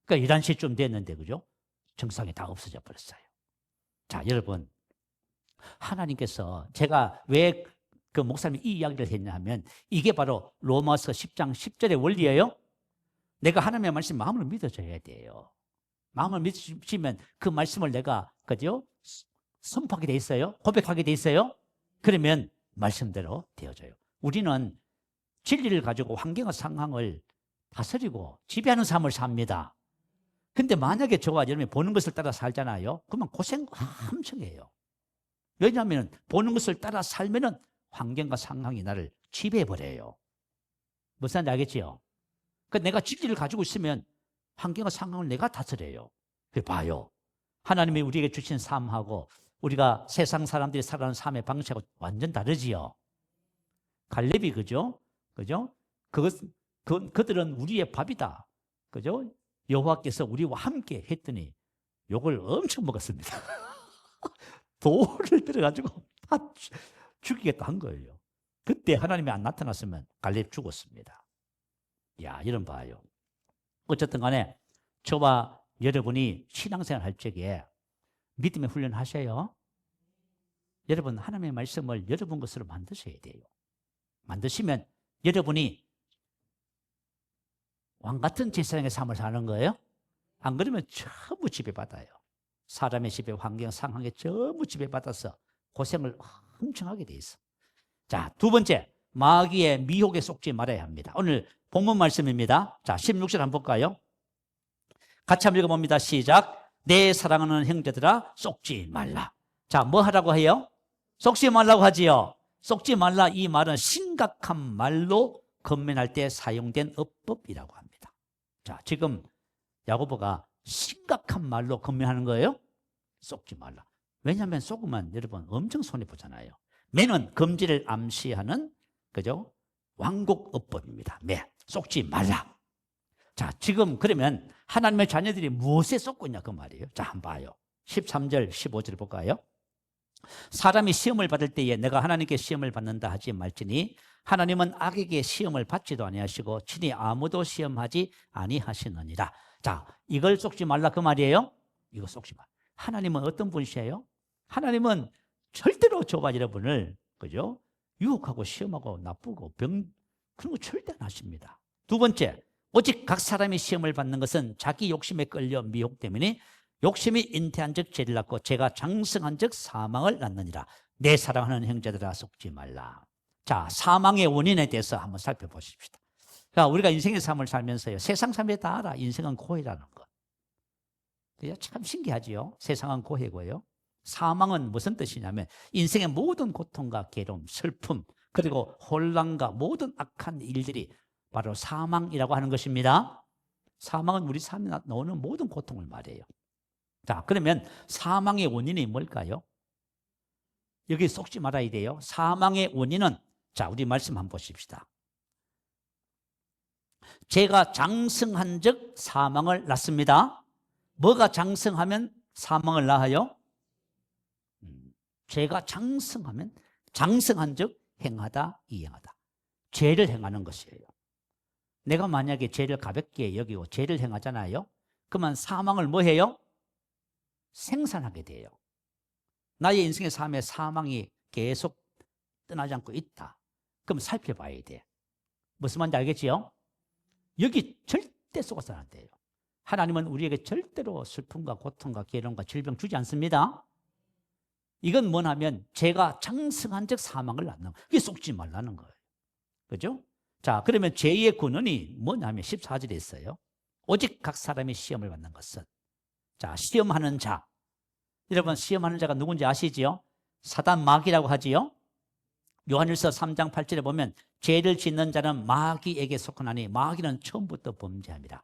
그러니까 11시쯤 됐는데 그죠? 증상이 다 없어져 버렸어요. 자, 여러분 하나님께서 제가 왜 그 목사님이 이 이야기를 했냐 하면 이게 바로 로마서 10장 10절의 원리예요. 내가 하나님의 말씀 마음으로 믿어줘야 돼요. 마음을 믿으시면 그 말씀을 내가 그죠? 선포하게 돼 있어요. 고백하게 돼 있어요. 그러면 말씀대로 되어져요. 우리는 진리를 가지고 환경과 상황을 다스리고 지배하는 삶을 삽니다. 근데 만약에 저와 여러분이 보는 것을 따라 살잖아요. 그러면 고생 엄청 해요. 왜냐하면 보는 것을 따라 살면은 환경과 상황이 나를 지배해버려요. 무슨 말인지 알겠지요? 그러니까 내가 진리를 가지고 있으면 환경과 상황을 내가 다스려요. 봐요. 하나님이 우리에게 주신 삶하고 우리가 세상 사람들이 살아가는 삶의 방식하고 완전 다르지요. 갈렙이 그죠? 그들은 우리의 밥이다. 그죠? 여호와께서 우리와 함께 했더니 욕을 엄청 먹었습니다. 돌을 들어가지고 다 죽이겠다 한 거예요. 그때 하나님이 안 나타났으면 갈렙 죽었습니다. 야, 이런 봐요. 어쨌든 간에 저와 여러분이 신앙생활 할 적에 믿음의 훈련 하셔요. 여러분 하나님의 말씀을 여러분 것으로 만드셔야 돼요. 만드시면 여러분이 왕같은 제사장의 삶을 사는 거예요. 안 그러면 전부 지배받아요. 사람의 지배, 환경, 상황에 전부 지배받아서 고생을 엄청 하게 돼 있어. 자, 두 번째, 마귀의 미혹에 속지 말아야 합니다. 오늘 본문 말씀입니다. 자, 16절 한번 볼까요? 같이 한번 읽어봅니다. 시작. 내 사랑하는 형제들아 속지 말라. 자, 뭐 하라고 해요? 속지 말라고 하지요. 속지 말라, 이 말은 심각한 말로 건면할 때 사용된 어법이라고 합니다. 자, 지금 야고보가 심각한 말로 건면하는 거예요. 속지 말라. 왜냐하면 속으면 여러분 엄청 손해보잖아요. 매는 금지를 암시하는 그죠? 완곡어법입니다. 매, 속지 말라. 자, 지금 그러면 하나님의 자녀들이 무엇에 속고 있냐 그 말이에요. 자, 한번 봐요. 13절, 15절 볼까요? 사람이 시험을 받을 때에 내가 하나님께 시험을 받는다 하지 말지니 하나님은 악에게 시험을 받지도 아니하시고 친히 아무도 시험하지 아니하시느니라. 자, 이걸 속지 말라 그 말이에요. 이거 속지 말라. 하나님은 어떤 분이세요? 하나님은 절대로 저와 여러분을 그죠? 유혹하고 시험하고 나쁘고 병 그런 거 절대 안 하십니다. 두 번째, 오직 각 사람이 시험을 받는 것은 자기 욕심에 끌려 미혹 때문에 욕심이 잉태한 즉 죄를 낳고 죄가 장성한 즉 사망을 낳느니라. 내 사랑하는 형제들아 속지 말라. 자, 사망의 원인에 대해서 한번 살펴보십시다. 그러니까 우리가 인생의 삶을 살면서요, 세상 삶에 다 알아. 인생은 고해라는 것. 참 신기하지요. 세상은 고해고요. 사망은 무슨 뜻이냐면 인생의 모든 고통과 괴로움, 슬픔, 그리고 혼란과 모든 악한 일들이 바로 사망이라고 하는 것입니다. 사망은 우리 삶에 나오는 모든 고통을 말해요. 자, 그러면 사망의 원인이 뭘까요? 여기 속지 말아야 돼요. 사망의 원인은, 자, 우리 말씀 한번 보십시다. 죄가 장성한 즉 사망을 낳습니다. 뭐가 장성하면 사망을 낳아요? 죄가 장성하면, 장성한 즉 행하다, 이행하다. 죄를 행하는 것이에요. 내가 만약에 죄를 가볍게 여기고 죄를 행하잖아요. 그러면 사망을 뭐 해요? 생산하게 돼요. 나의 인생의 삶에 사망이 계속 떠나지 않고 있다. 그럼 살펴봐야 돼. 무슨 말인지 알겠지요? 여기 절대 속아서는 안 돼요. 하나님은 우리에게 절대로 슬픔과 고통과 괴로움과 질병 주지 않습니다. 이건 뭐냐면 죄가 장성한 즉 사망을 낳는 거예요. 이게 속지 말라는 거예요. 그죠? 자, 그러면 죄의 근원이 뭐냐면 14절에 있어요. 오직 각 사람이 시험을 받는 것은, 자, 시험하는 자. 여러분, 시험하는 자가 누군지 아시지요? 사단 마귀라고 하지요. 요한일서 3장 8절에 보면 죄를 짓는 자는 마귀에게 속하나니 마귀는 처음부터 범죄함이라.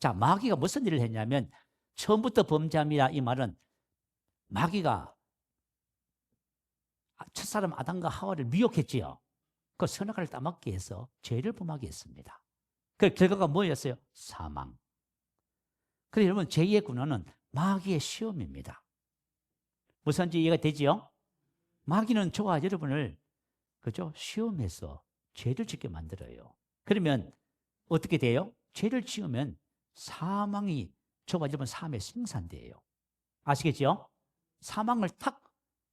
자, 마귀가 무슨 일을 했냐면 처음부터 범죄함이라, 이 말은 마귀가 첫사람 아담과 하와를 미혹했지요. 그 선악과를 따먹게 해서 죄를 범하게 했습니다. 그 결과가 뭐였어요? 사망. 그래서 여러분, 죄의 근원은 마귀의 시험입니다. 무슨지 이해가 되지요? 마귀는 저와 여러분을, 그죠? 시험해서 죄를 짓게 만들어요. 그러면 어떻게 돼요? 죄를 지으면 사망이 저와 여러분 삶에 생산돼요. 아시겠죠? 사망을 탁,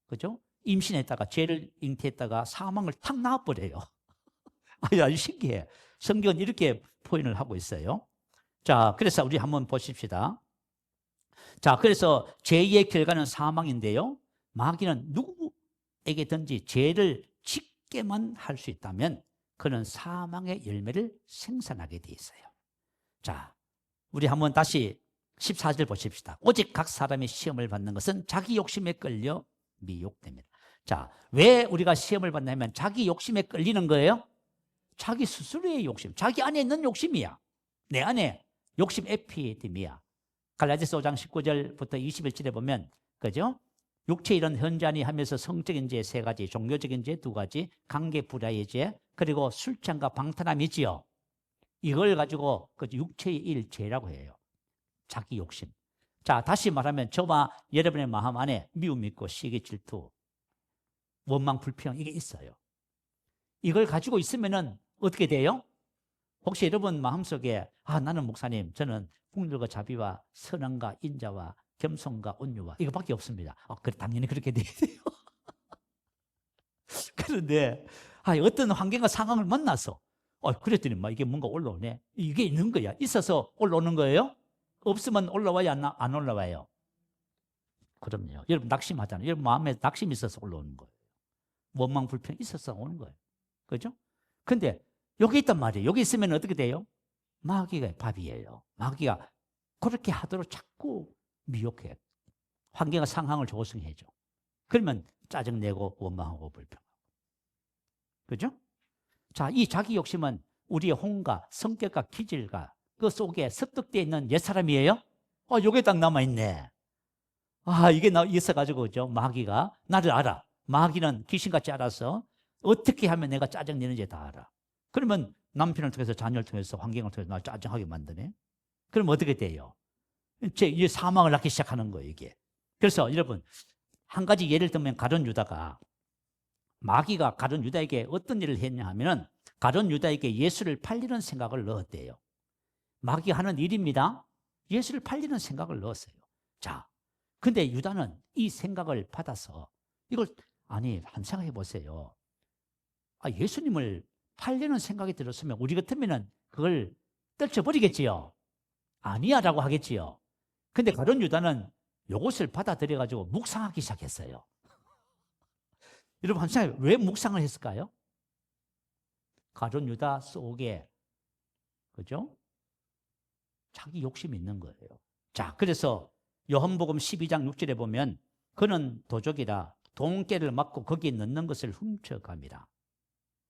그죠? 임신했다가 죄를 잉태했다가 사망을 탁 낳아버려요. 아주 신기해. 성경은 이렇게 표현을 하고 있어요. 자, 그래서 우리 한번 보십시다. 자, 그래서 죄의 결과는 사망인데요. 마귀는 누구에게든지 죄를 짓게만 할 수 있다면 그는 사망의 열매를 생산하게 돼 있어요. 자, 우리 한번 다시 14절 보십시다. 오직 각 사람이 시험을 받는 것은 자기 욕심에 끌려 미혹됩니다. 자, 왜 우리가 시험을 받냐면 자기 욕심에 끌리는 거예요. 자기 스스로의 욕심, 자기 안에 있는 욕심이야. 내 안에 욕심 에피데미야. 갈라디아서 5장 19절부터 21절에 보면, 그죠? 육체 이런 현자니 하면서 성적인 죄 3가지, 종교적인 죄 2가지, 관계 불화의 죄, 그리고 술잔과 방탕함이지요. 이걸 가지고 그 육체의 일죄라고 해요. 자기 욕심. 자, 다시 말하면 저와 여러분의 마음 안에 미움 있고 시기 질투, 원망 불평, 이게 있어요. 이걸 가지고 있으면은 어떻게 돼요? 혹시 여러분 마음속에 나는 목사님, 저는 국률과 자비와 선함과 인자와 겸손과 온유와 이거밖에 없습니다. 그래, 당연히 그렇게 돼야 돼요. 그런데 어떤 환경과 상황을 만나서 그랬더니 이게 뭔가 올라오네. 이게 있는 거야. 있어서 올라오는 거예요? 없으면 올라와야 안 올라와요? 그럼요. 여러분 낙심하잖아요. 여러분 마음에 낙심이 있어서 올라오는 거예요. 원망 불평이 있어서 오는 거예요. 그죠? 근데 여기 있단 말이에요. 여기 있으면 어떻게 돼요? 마귀가 밥이에요. 마귀가 그렇게 하도록 자꾸 미혹해. 환경과 상황을 조성해줘. 그러면 짜증내고 원망하고 불평하고. 그죠? 자, 이 자기 욕심은 우리의 혼과 성격과 기질과 그 속에 습득되어 있는 옛사람이에요. 요게 딱 남아있네. 이게 있어가지고, 그죠? 마귀가 나를 알아. 마귀는 귀신같이 알아서 어떻게 하면 내가 짜증내는지 다 알아. 그러면 남편을 통해서, 자녀를 통해서, 환경을 통해서 날 짜증하게 만드네. 그럼 어떻게 돼요? 이제 사망을 낳기 시작하는 거예요, 이게. 그래서 여러분, 한 가지 예를 들면 가룟 유다가, 마귀가 가룟 유다에게 어떤 일을 했냐 하면은 가룟 유다에게 예수를 팔리는 생각을 넣었대요. 마귀가 하는 일입니다. 예수를 팔리는 생각을 넣었어요. 자, 근데 유다는 이 생각을 받아서 이걸, 한 생각해 보세요. 예수님을 팔리는 생각이 들었으면 우리 같으면은 그걸 떨쳐버리겠지요. 아니야 라고 하겠지요. 근데 가룟 유다는 이것을 받아들여 가지고 묵상하기 시작했어요. 여러분 한번 왜 묵상을 했을까요? 가룟 유다 속에, 그죠? 자기 욕심이 있는 거예요. 자, 그래서 요한복음 12장 6절에 보면 그는 도적이라 돈깨를 맞고 거기에 넣는 것을 훔쳐갑니다.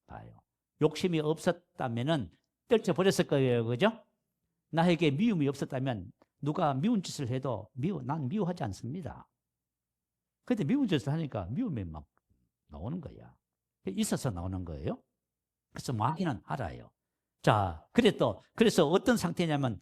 봐요. 욕심이 없었다면은 떨쳐버렸을 거예요. 그죠? 나에게 미움이 없었다면 누가 미운 짓을 해도 난 미워하지 않습니다. 그런데 미운 짓을 하니까 미움이 막 나오는 거야. 있어서 나오는 거예요. 그래서 마귀는 알아요. 자, 그래서 어떤 상태냐면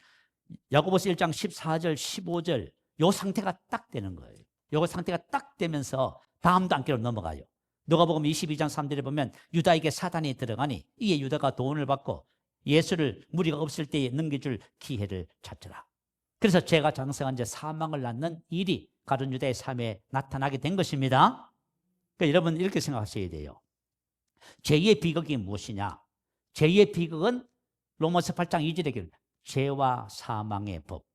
야고보서 1장 14절, 15절 요 상태가 딱 되는 거예요. 요 상태가 딱 되면서 다음 단계로 넘어가요. 누가복음 22장 3절에 보면 유다에게 사단이 들어가니 이에 유다가 돈을 받고 예수를 무리가 없을 때에 넘겨줄 기회를 찾더라. 그래서 죄가 장성한 자 사망을 낳는 일이 가룟 유다의 삶에 나타나게 된 것입니다. 그러니까 여러분 이렇게 생각하셔야 돼요. 죄의 비극이 무엇이냐? 죄의 비극은 로마서 8장 2절에 죄와 사망의 법,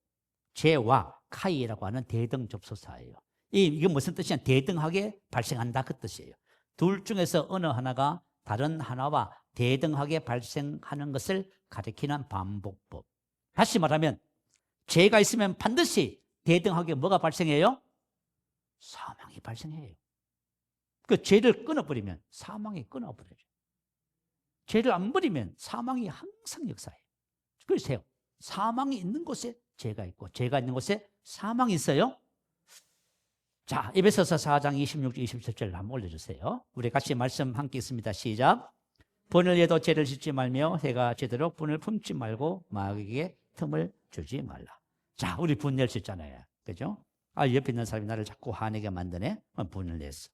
죄와 카이라고 하는 대등접소사예요. 이게 무슨 뜻이냐? 대등하게 발생한다 그 뜻이에요. 둘 중에서 어느 하나가 다른 하나와 대등하게 발생하는 것을 가리키는 반복법. 다시 말하면 죄가 있으면 반드시 대등하게 뭐가 발생해요? 사망이 발생해요. 그 죄를 끊어버리면 사망이 끊어버려요. 죄를 안 버리면 사망이 항상 역사해요. 그러세요. 사망이 있는 곳에 죄가 있고 죄가 있는 곳에 사망이 있어요. 자, 에베소서 4장 26, 27절 한번 올려주세요. 우리 같이 말씀 함께 있습니다. 시작. 분을 해도 죄를 짓지 말며 해가 지도록 분을 품지 말고 마귀에게 틈을 주지 말라. 자, 우리 분 낼 수 있잖아요. 그죠? 옆에 있는 사람이 나를 자꾸 화내게 만드네. 분을 냈어.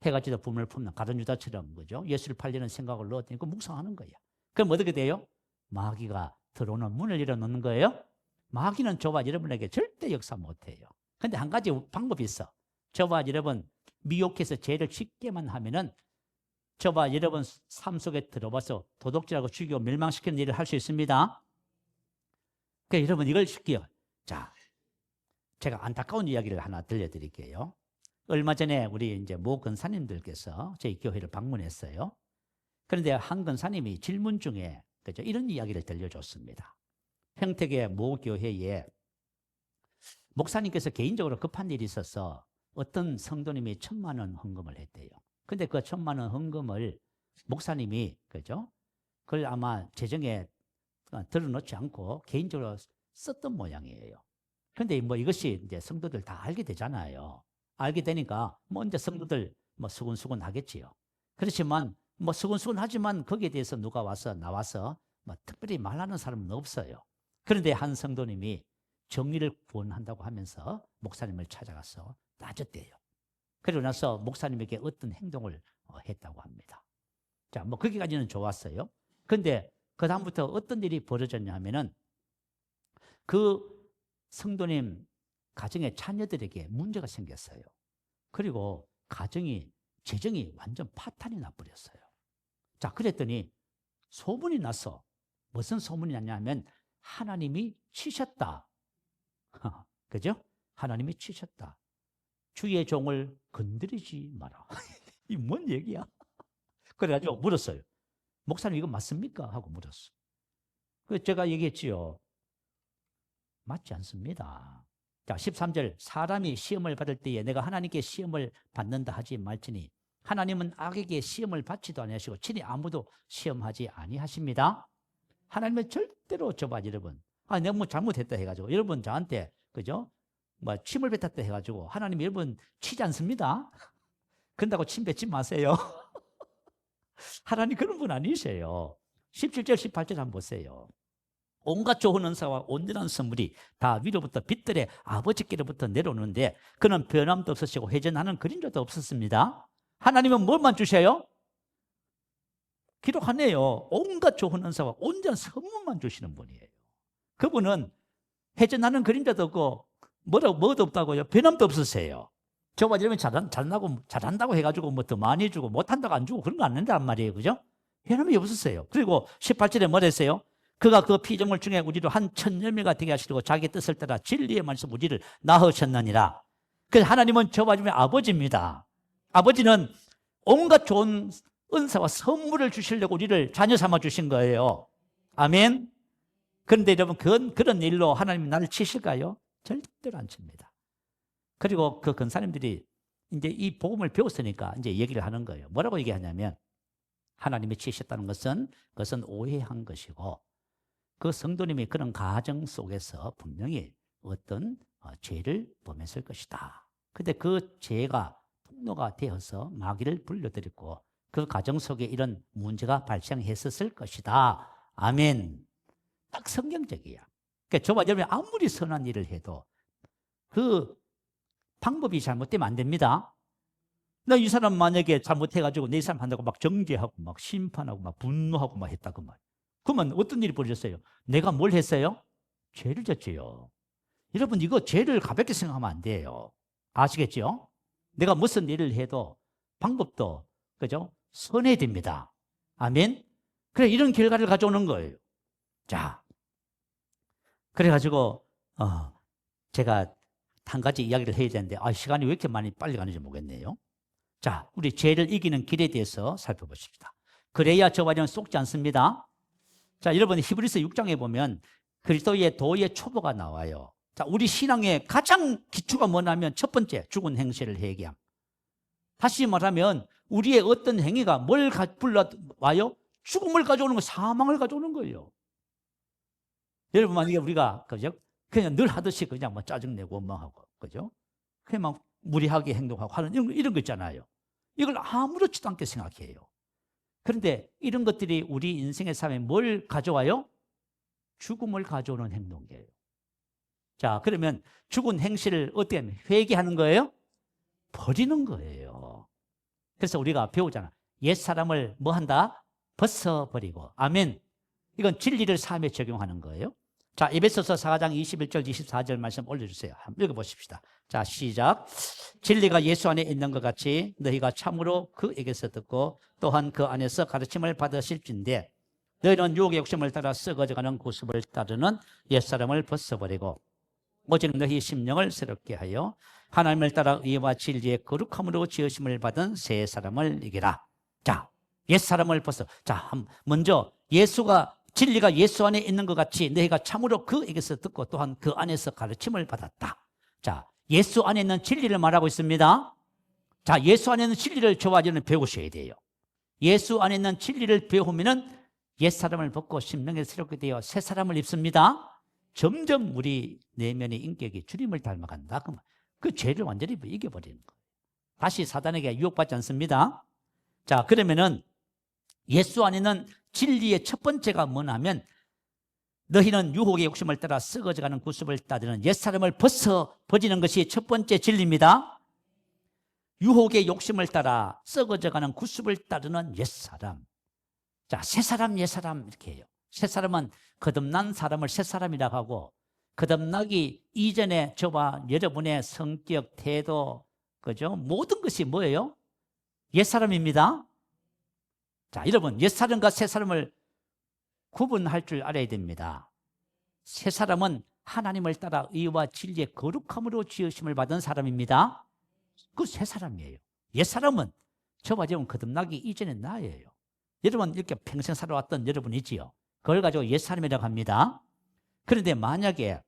해가 지도록 분을 품는 가룟 유다처럼, 그죠? 예수를 팔리는 생각을 넣었더니 묵상하는 거야. 그럼 어떻게 돼요? 마귀가 들어오는 문을 열어놓는 거예요. 마귀는 저와 여러분에게 절대 역사 못해요. 근데 한 가지 방법이 있어. 저와 여러분 미혹해서 죄를 짓게만 하면은 저와 여러분 삶 속에 들어와서 도둑질하고 죽이고 멸망시키는 일을 할 수 있습니다. 그러니까 여러분 이걸 쉽게요. 자, 제가 안타까운 이야기를 하나 들려드릴게요. 얼마 전에 우리 이제 모 권사님들께서 저희 교회를 방문했어요. 그런데 한 권사님이 질문 중에 그죠? 이런 이야기를 들려줬습니다. 평택의 모 교회에 목사님께서 개인적으로 급한 일이 있어서 어떤 성도님이 1,000만 원 헌금을 했대요. 근데 그 1,000만 원 헌금을 목사님이, 그죠? 그걸 아마 재정에 들어놓지 않고 개인적으로 썼던 모양이에요. 근데 뭐 이것이 이제 성도들 다 알게 되잖아요. 알게 되니까 뭐 이제 성도들 뭐 수군수군 하겠지요. 그렇지만 뭐 수군수군 하지만 거기에 대해서 누가 나와서 뭐 특별히 말하는 사람은 없어요. 그런데 한 성도님이 정리를 구원한다고 하면서 목사님을 찾아가서 따졌대요. 그러고 나서 목사님에게 어떤 행동을 했다고 합니다. 자, 뭐 거기까지는 좋았어요. 그런데 그 다음부터 어떤 일이 벌어졌냐 하면은 그 성도님 가정의 자녀들에게 문제가 생겼어요. 그리고 재정이 완전 파탄이 나버렸어요. 자, 그랬더니 소문이 났어. 무슨 소문이 났냐면 하나님이 치셨다. 그죠? 하나님이 치셨다. 주의 종을 건드리지 마라. 이 뭔 얘기야? 그래가지고 물었어요. 목사님 이거 맞습니까? 하고 물었어. 그래서 제가 얘기했지요. 맞지 않습니다. 자, 13절. 사람이 시험을 받을 때에 내가 하나님께 시험을 받는다 하지 말지니 하나님은 악에게 시험을 받지도 아니하시고 친히 아무도 시험하지 아니하십니다. 하나님은 절대로 저봐 여러분. 내가 뭐 잘못했다 해가지고 여러분 저한테 그죠? 뭐 침을 뱉었다 해가지고 하나님 여러분 치지 않습니다. 그런다고 침 뱉지 마세요. 하나님 그런 분 아니세요. 17절 18절 한번 보세요. 온갖 좋은 은사와 온전한 선물이 다 위로부터 빛들의 아버지께로부터 내려오는데 그는 변함도 없으시고 회전하는 그림자도 없었습니다. 하나님은 뭘만 주셔요? 기록하네요. 온갖 좋은 은사와 온전한 선물만 주시는 분이에요. 그분은 회전하는 그림자도 없고 뭐도 없다고요. 변함도 없으세요. 저와 이러면 잘한다고 해가지고 뭐 더 많이 주고 못한다고 안 주고 그런 거 안 된단 말이에요. 그죠? 변함이 없으세요. 그리고 18절에 뭐랬어요? 그가 그 피조물 중에 우리로 한 천여명가 되게 하시려고 자기 뜻을 따라 진리의 말씀 우리를 낳으셨느니라. 그래서 하나님은 저와 주님의 아버지입니다. 아버지는 온갖 좋은 은사와 선물을 주시려고 우리를 자녀 삼아 주신 거예요. 아멘. 그런데 여러분 그런 일로 하나님이 나를 치실까요? 절대로 안 칩니다. 그리고 그 권사님들이 이제 이 복음을 배웠으니까 이제 얘기를 하는 거예요. 뭐라고 얘기하냐면 하나님이 치셨다는 것은 그것은 오해한 것이고 그 성도님이 그런 가정 속에서 분명히 어떤 죄를 범했을 것이다. 근데 그 죄가 폭로가 되어서 마귀를 불러들였고 그 가정 속에 이런 문제가 발생했었을 것이다. 아멘. 딱 성경적이야. 그러니까 저와 여러분이 아무리 선한 일을 해도 그 방법이 잘못되면 안 됩니다. 나 이 사람 만약에 잘못해가지고 내 사람 한다고 막 정죄하고 막 심판하고 막 분노하고 막 했다 그 말. 그러면 어떤 일이 벌어졌어요? 내가 뭘 했어요? 죄를 졌지요. 여러분 이거 죄를 가볍게 생각하면 안 돼요. 아시겠죠? 내가 무슨 일을 해도 방법도 그죠? 선해야 됩니다. 아멘. 그래 이런 결과를 가져오는 거예요. 자, 그래가지고 제가 한 가지 이야기를 해야 되는데 시간이 왜 이렇게 많이 빨리 가는지 모르겠네요. 자, 우리 죄를 이기는 길에 대해서 살펴보십시다. 그래야 저와 여러분 속지 않습니다. 자, 여러분 히브리서 6장에 보면 그리스도의 도의 초보가 나와요. 자, 우리 신앙의 가장 기초가 뭐냐면 첫 번째 죽은 행실을 회개함. 다시 말하면 우리의 어떤 행위가 뭘 불러와요? 죽음을 가져오는 거, 사망을 가져오는 거예요. 여러분 만약에 우리가 그죠? 그냥 늘 하듯이 그냥 뭐 짜증내고 원망하고 그죠? 그냥 막 무리하게 행동하고 하는 이런 거 있잖아요. 이걸 아무렇지도 않게 생각해요. 그런데 이런 것들이 우리 인생의 삶에 뭘 가져와요? 죽음을 가져오는 행동이에요. 자, 그러면 죽은 행실을 어떻게 하면 회개하는 거예요? 버리는 거예요. 그래서 우리가 배우잖아. 옛사람을 뭐 한다? 벗어버리고. 아멘. 이건 진리를 삶에 적용하는 거예요. 자, 에베소서 4장 21절 24절 말씀 올려주세요. 한번 읽어보십시다. 자, 시작. 진리가 예수 안에 있는 것 같이 너희가 참으로 그에게서 듣고 또한 그 안에서 가르침을 받으실진데 너희는 유혹의 욕심을 따라 썩어져가는 구습을 따르는 옛사람을 벗어버리고 오직 너희 심령을 새롭게 하여 하나님을 따라 의와 진리의 거룩함으로 지으심을 받은 새 사람을 이기라. 자, 옛사람을 벗어. 자, 먼저 진리가 예수 안에 있는 것 같이 너희가 참으로 그에게서 듣고 또한 그 안에서 가르침을 받았다. 자, 예수 안에 있는 진리를 말하고 있습니다. 자, 예수 안에 있는 진리를 저와 여러분은 배우셔야 돼요. 예수 안에 있는 진리를 배우면은 옛사람을 벗고 심령에 새롭게 되어 새 사람을 입습니다. 점점 우리 내면의 인격이 주님을 닮아간다. 그러면 그 죄를 완전히 이겨버리는 거예요. 다시 사단에게 유혹받지 않습니다. 자, 그러면은 예수 안에는 진리의 첫 번째가 뭐냐면 너희는 유혹의 욕심을 따라 썩어져가는 구습을 따르는 옛사람을 벗어버리는 것이 첫 번째 진리입니다. 유혹의 욕심을 따라 썩어져가는 구습을 따르는 옛사람. 자, 새사람 옛사람 이렇게 해요. 새사람은 거듭난 사람을 새사람이라고 하고 거듭나기 이전에 저와 여러분의 성격, 태도, 그죠? 모든 것이 뭐예요? 옛사람입니다. 자, 여러분 옛사람과 새사람을 구분할 줄 알아야 됩니다. 새사람은 하나님을 따라 의와 진리의 거룩함으로 지으심을 받은 사람입니다. 그 새사람이에요. 옛사람은 저와 여러분 거듭나기 이전의 나예요. 여러분 이렇게 평생 살아왔던 여러분이지요. 그걸 가지고 옛사람이라고 합니다. 그런데 만약에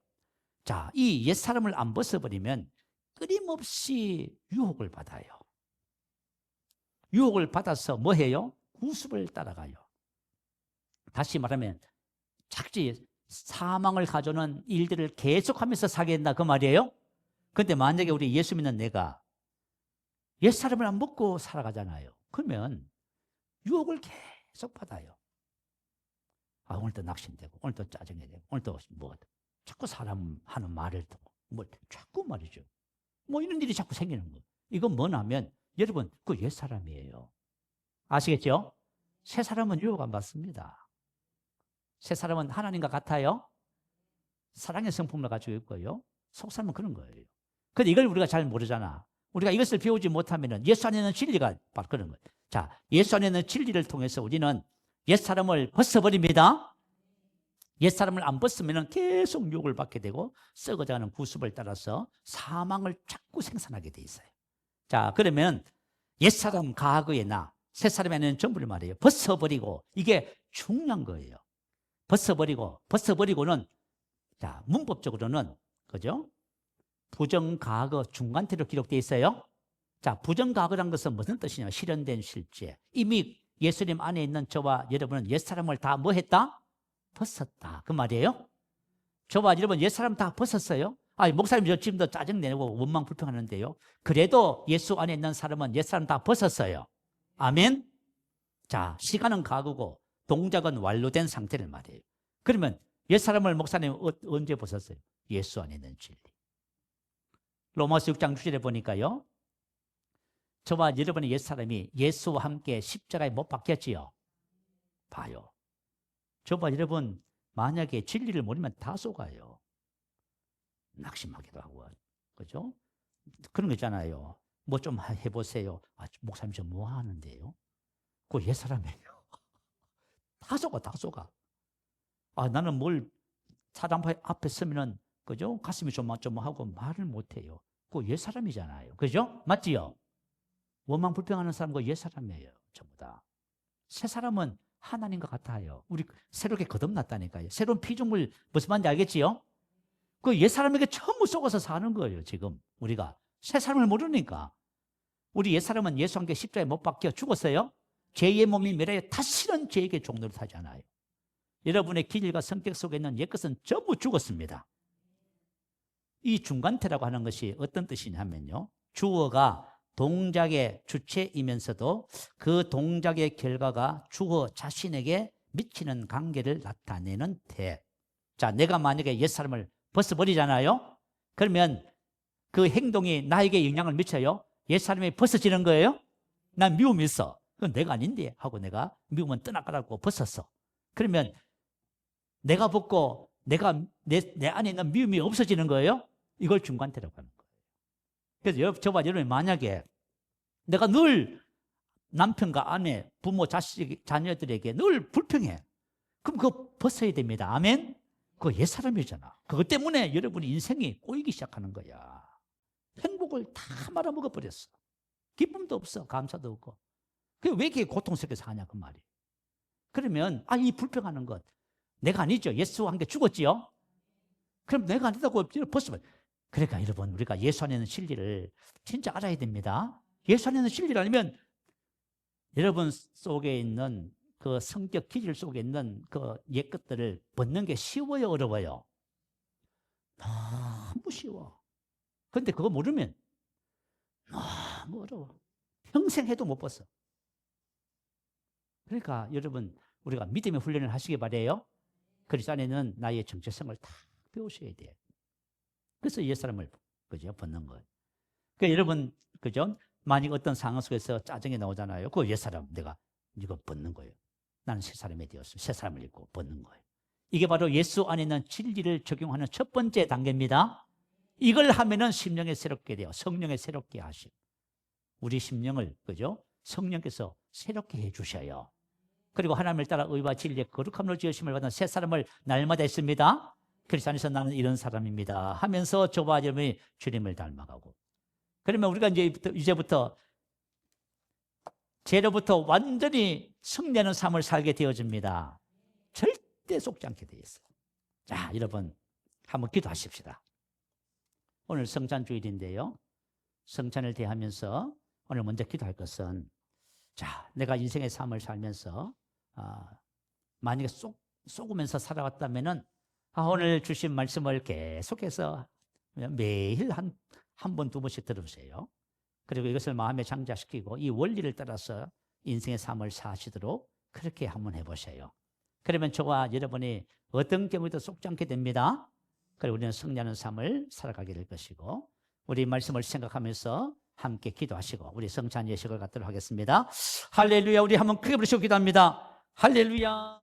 자, 이 옛사람을 안 벗어버리면 끊임없이 유혹을 받아요. 유혹을 받아서 뭐 해요? 구습을 따라가요. 다시 말하면 착지 사망을 가져오는 일들을 계속하면서 살게 된다 그 말이에요. 그런데 만약에 우리 예수 믿는 내가 옛사람을 안 먹고 살아가잖아요. 그러면 유혹을 계속 받아요. 오늘도 낙심되고 오늘도 짜증이 되고 오늘도 뭐 자꾸 사람 하는 말을 듣고 뭐 자꾸 말이죠. 뭐 이런 일이 자꾸 생기는 거예요. 이건 뭐냐면 여러분 그 옛사람이에요. 아시겠죠? 새사람은 유혹 안 받습니다. 새사람은 하나님과 같아요. 사랑의 성품을 가지고 있고요. 속사람은 그런 거예요. 그런데 이걸 우리가 잘 모르잖아. 우리가 이것을 배우지 못하면 예수 안에 있는 진리가 바로 그런 거예요. 자, 예수 안에 있는 진리를 통해서 우리는 옛사람을 벗어버립니다. 옛사람을 안 벗으면 계속 유혹을 받게 되고 썩어져가는 구습을 따라서 사망을 자꾸 생산하게 돼 있어요. 자, 그러면 옛사람 과거의 나, 새사람이 아닌 전부를 말해요. 벗어버리고, 이게 중요한 거예요. 벗어버리고는, 자, 문법적으로는, 그죠? 부정과거 중간태로 기록되어 있어요. 자, 부정과거란 것은 무슨 뜻이냐? 실현된 실제. 이미 예수님 안에 있는 저와 여러분은 옛사람을 다 뭐 했다? 벗었다. 그 말이에요. 저와 여러분 옛사람 다 벗었어요. 목사님 저 지금도 짜증내고 원망 불평하는데요. 그래도 예수 안에 있는 사람은 옛사람 다 벗었어요. 아멘. 자, 시간은 과거고 동작은 완료된 상태를 말해요. 그러면 옛사람을 목사님 언제 벗었어요? 예수 안에 있는 진리. 로마서 6장 6절에 보니까요, 저와 여러분의 옛사람이 예수와 함께 십자가에 못 박혔지요. 봐요. 저와 여러분 만약에 진리를 모르면 다 속아요. 낙심하기도 하고, 그죠? 그런 거 있잖아요. 뭐 좀 해보세요. 목사님 저 뭐 하는데요? 그거 옛사람이에요. 다 속아. 나는 뭘 사람 앞에 서면은, 그죠? 가슴이 좀 하고 말을 못해요. 그거 옛사람이잖아요. 그죠? 맞지요? 원망 불평하는 사람과 옛사람이에요. 전부 다. 새 사람은 하나님과 같아요. 우리 새롭게 거듭났다니까요. 새로운 피조물 무슨 말인지 알겠지요? 그 옛사람에게 전부 속아서 사는 거예요. 지금 우리가 새 사람을 모르니까. 우리 옛사람은 예수 함께 십자가에 못 박혀 죽었어요. 죄의 몸이 멸하여 다시는 죄에게 종노릇 하지 않아요. 여러분의 기질과 성격 속에 있는 옛것은 전부 죽었습니다. 이 중간태라고 하는 것이 어떤 뜻이냐면요, 주어가 동작의 주체이면서도 그 동작의 결과가 주어 자신에게 미치는 관계를 나타내는 태. 자, 내가 만약에 옛사람을 벗어버리잖아요. 그러면 그 행동이 나에게 영향을 미쳐요. 옛사람이 벗어지는 거예요. 난 미움이 있어. 그건 내가 아닌데 하고 내가 미움은 떠나가라고 벗었어. 그러면 내가 벗고 내 안에 있는 미움이 없어지는 거예요. 이걸 중간태라고 하는 거예요. 그래서 저와 여러분이 만약에 내가 늘 남편과 아내, 부모, 자식, 자녀들에게 늘 불평해. 그럼 그거 벗어야 됩니다. 아멘? 그거 옛사람이잖아. 그것 때문에 여러분의 인생이 꼬이기 시작하는 거야. 행복을 다 말아먹어버렸어. 기쁨도 없어. 감사도 없고. 그게 왜 이렇게 고통스럽게 사냐 그 말이에요. 그러면 이 불평하는 것 내가 아니죠. 예수와 함께 죽었지요. 그럼 내가 아니다고 벗어버려. 그러니까 여러분 우리가 예수 안에 있는 진리를 진짜 알아야 됩니다. 예수 안에 있는 진리를 알면 여러분 속에 있는 그 성격 기질 속에 있는 그 옛 것들을 벗는 게 쉬워요, 어려워요? 너무 쉬워. 그런데 그거 모르면 너무 어려워. 평생 해도 못 벗어. 그러니까 여러분 우리가 믿음의 훈련을 하시기 바래요. 그리스도 안에는 나의 정체성을 다 배우셔야 돼요. 그래서 옛사람을 그죠 벗는 거예요. 그러니까 여러분 그죠? 만약 어떤 상황 속에서 짜증이 나오잖아요. 그 옛사람 내가 이거 벗는 거예요. 나는 새 사람이 되었어요. 새 사람을 입고 벗는 거예요. 이게 바로 예수 안에 있는 진리를 적용하는 첫 번째 단계입니다. 이걸 하면은 심령에 새롭게 돼요. 성령에 새롭게 하심. 우리 심령을 그죠? 성령께서 새롭게 해주셔요. 그리고 하나님을 따라 의와 진리의 거룩함으로 지으심을 받은 새 사람을 날마다 있습니다. 그리스도 안에서 나는 이런 사람입니다 하면서 저와 여러분이 주님을 닮아가고, 그러면 우리가 이제부터 죄로부터 완전히 승리하는 삶을 살게 되어집니다. 절대 속지 않게 되어 있어요. 자, 여러분 한번 기도하십시다. 오늘 성찬주일인데요, 성찬을 대하면서 오늘 먼저 기도할 것은, 자, 내가 인생의 삶을 살면서 만약에 속으면서 살아왔다면은 오늘 주신 말씀을 계속해서 매일 한 번, 두 번씩 들으세요. 그리고 이것을 마음에 장자시키고 이 원리를 따라서 인생의 삶을 사시도록 그렇게 한번 해보세요. 그러면 저와 여러분이 어떤 경우에도 속지 않게 됩니다. 그리고 우리는 승리하는 삶을 살아가게 될 것이고, 우리 말씀을 생각하면서 함께 기도하시고 우리 성찬 예식을 갖도록 하겠습니다. 할렐루야. 우리 한번 크게 부르시고 기도합니다. 할렐루야.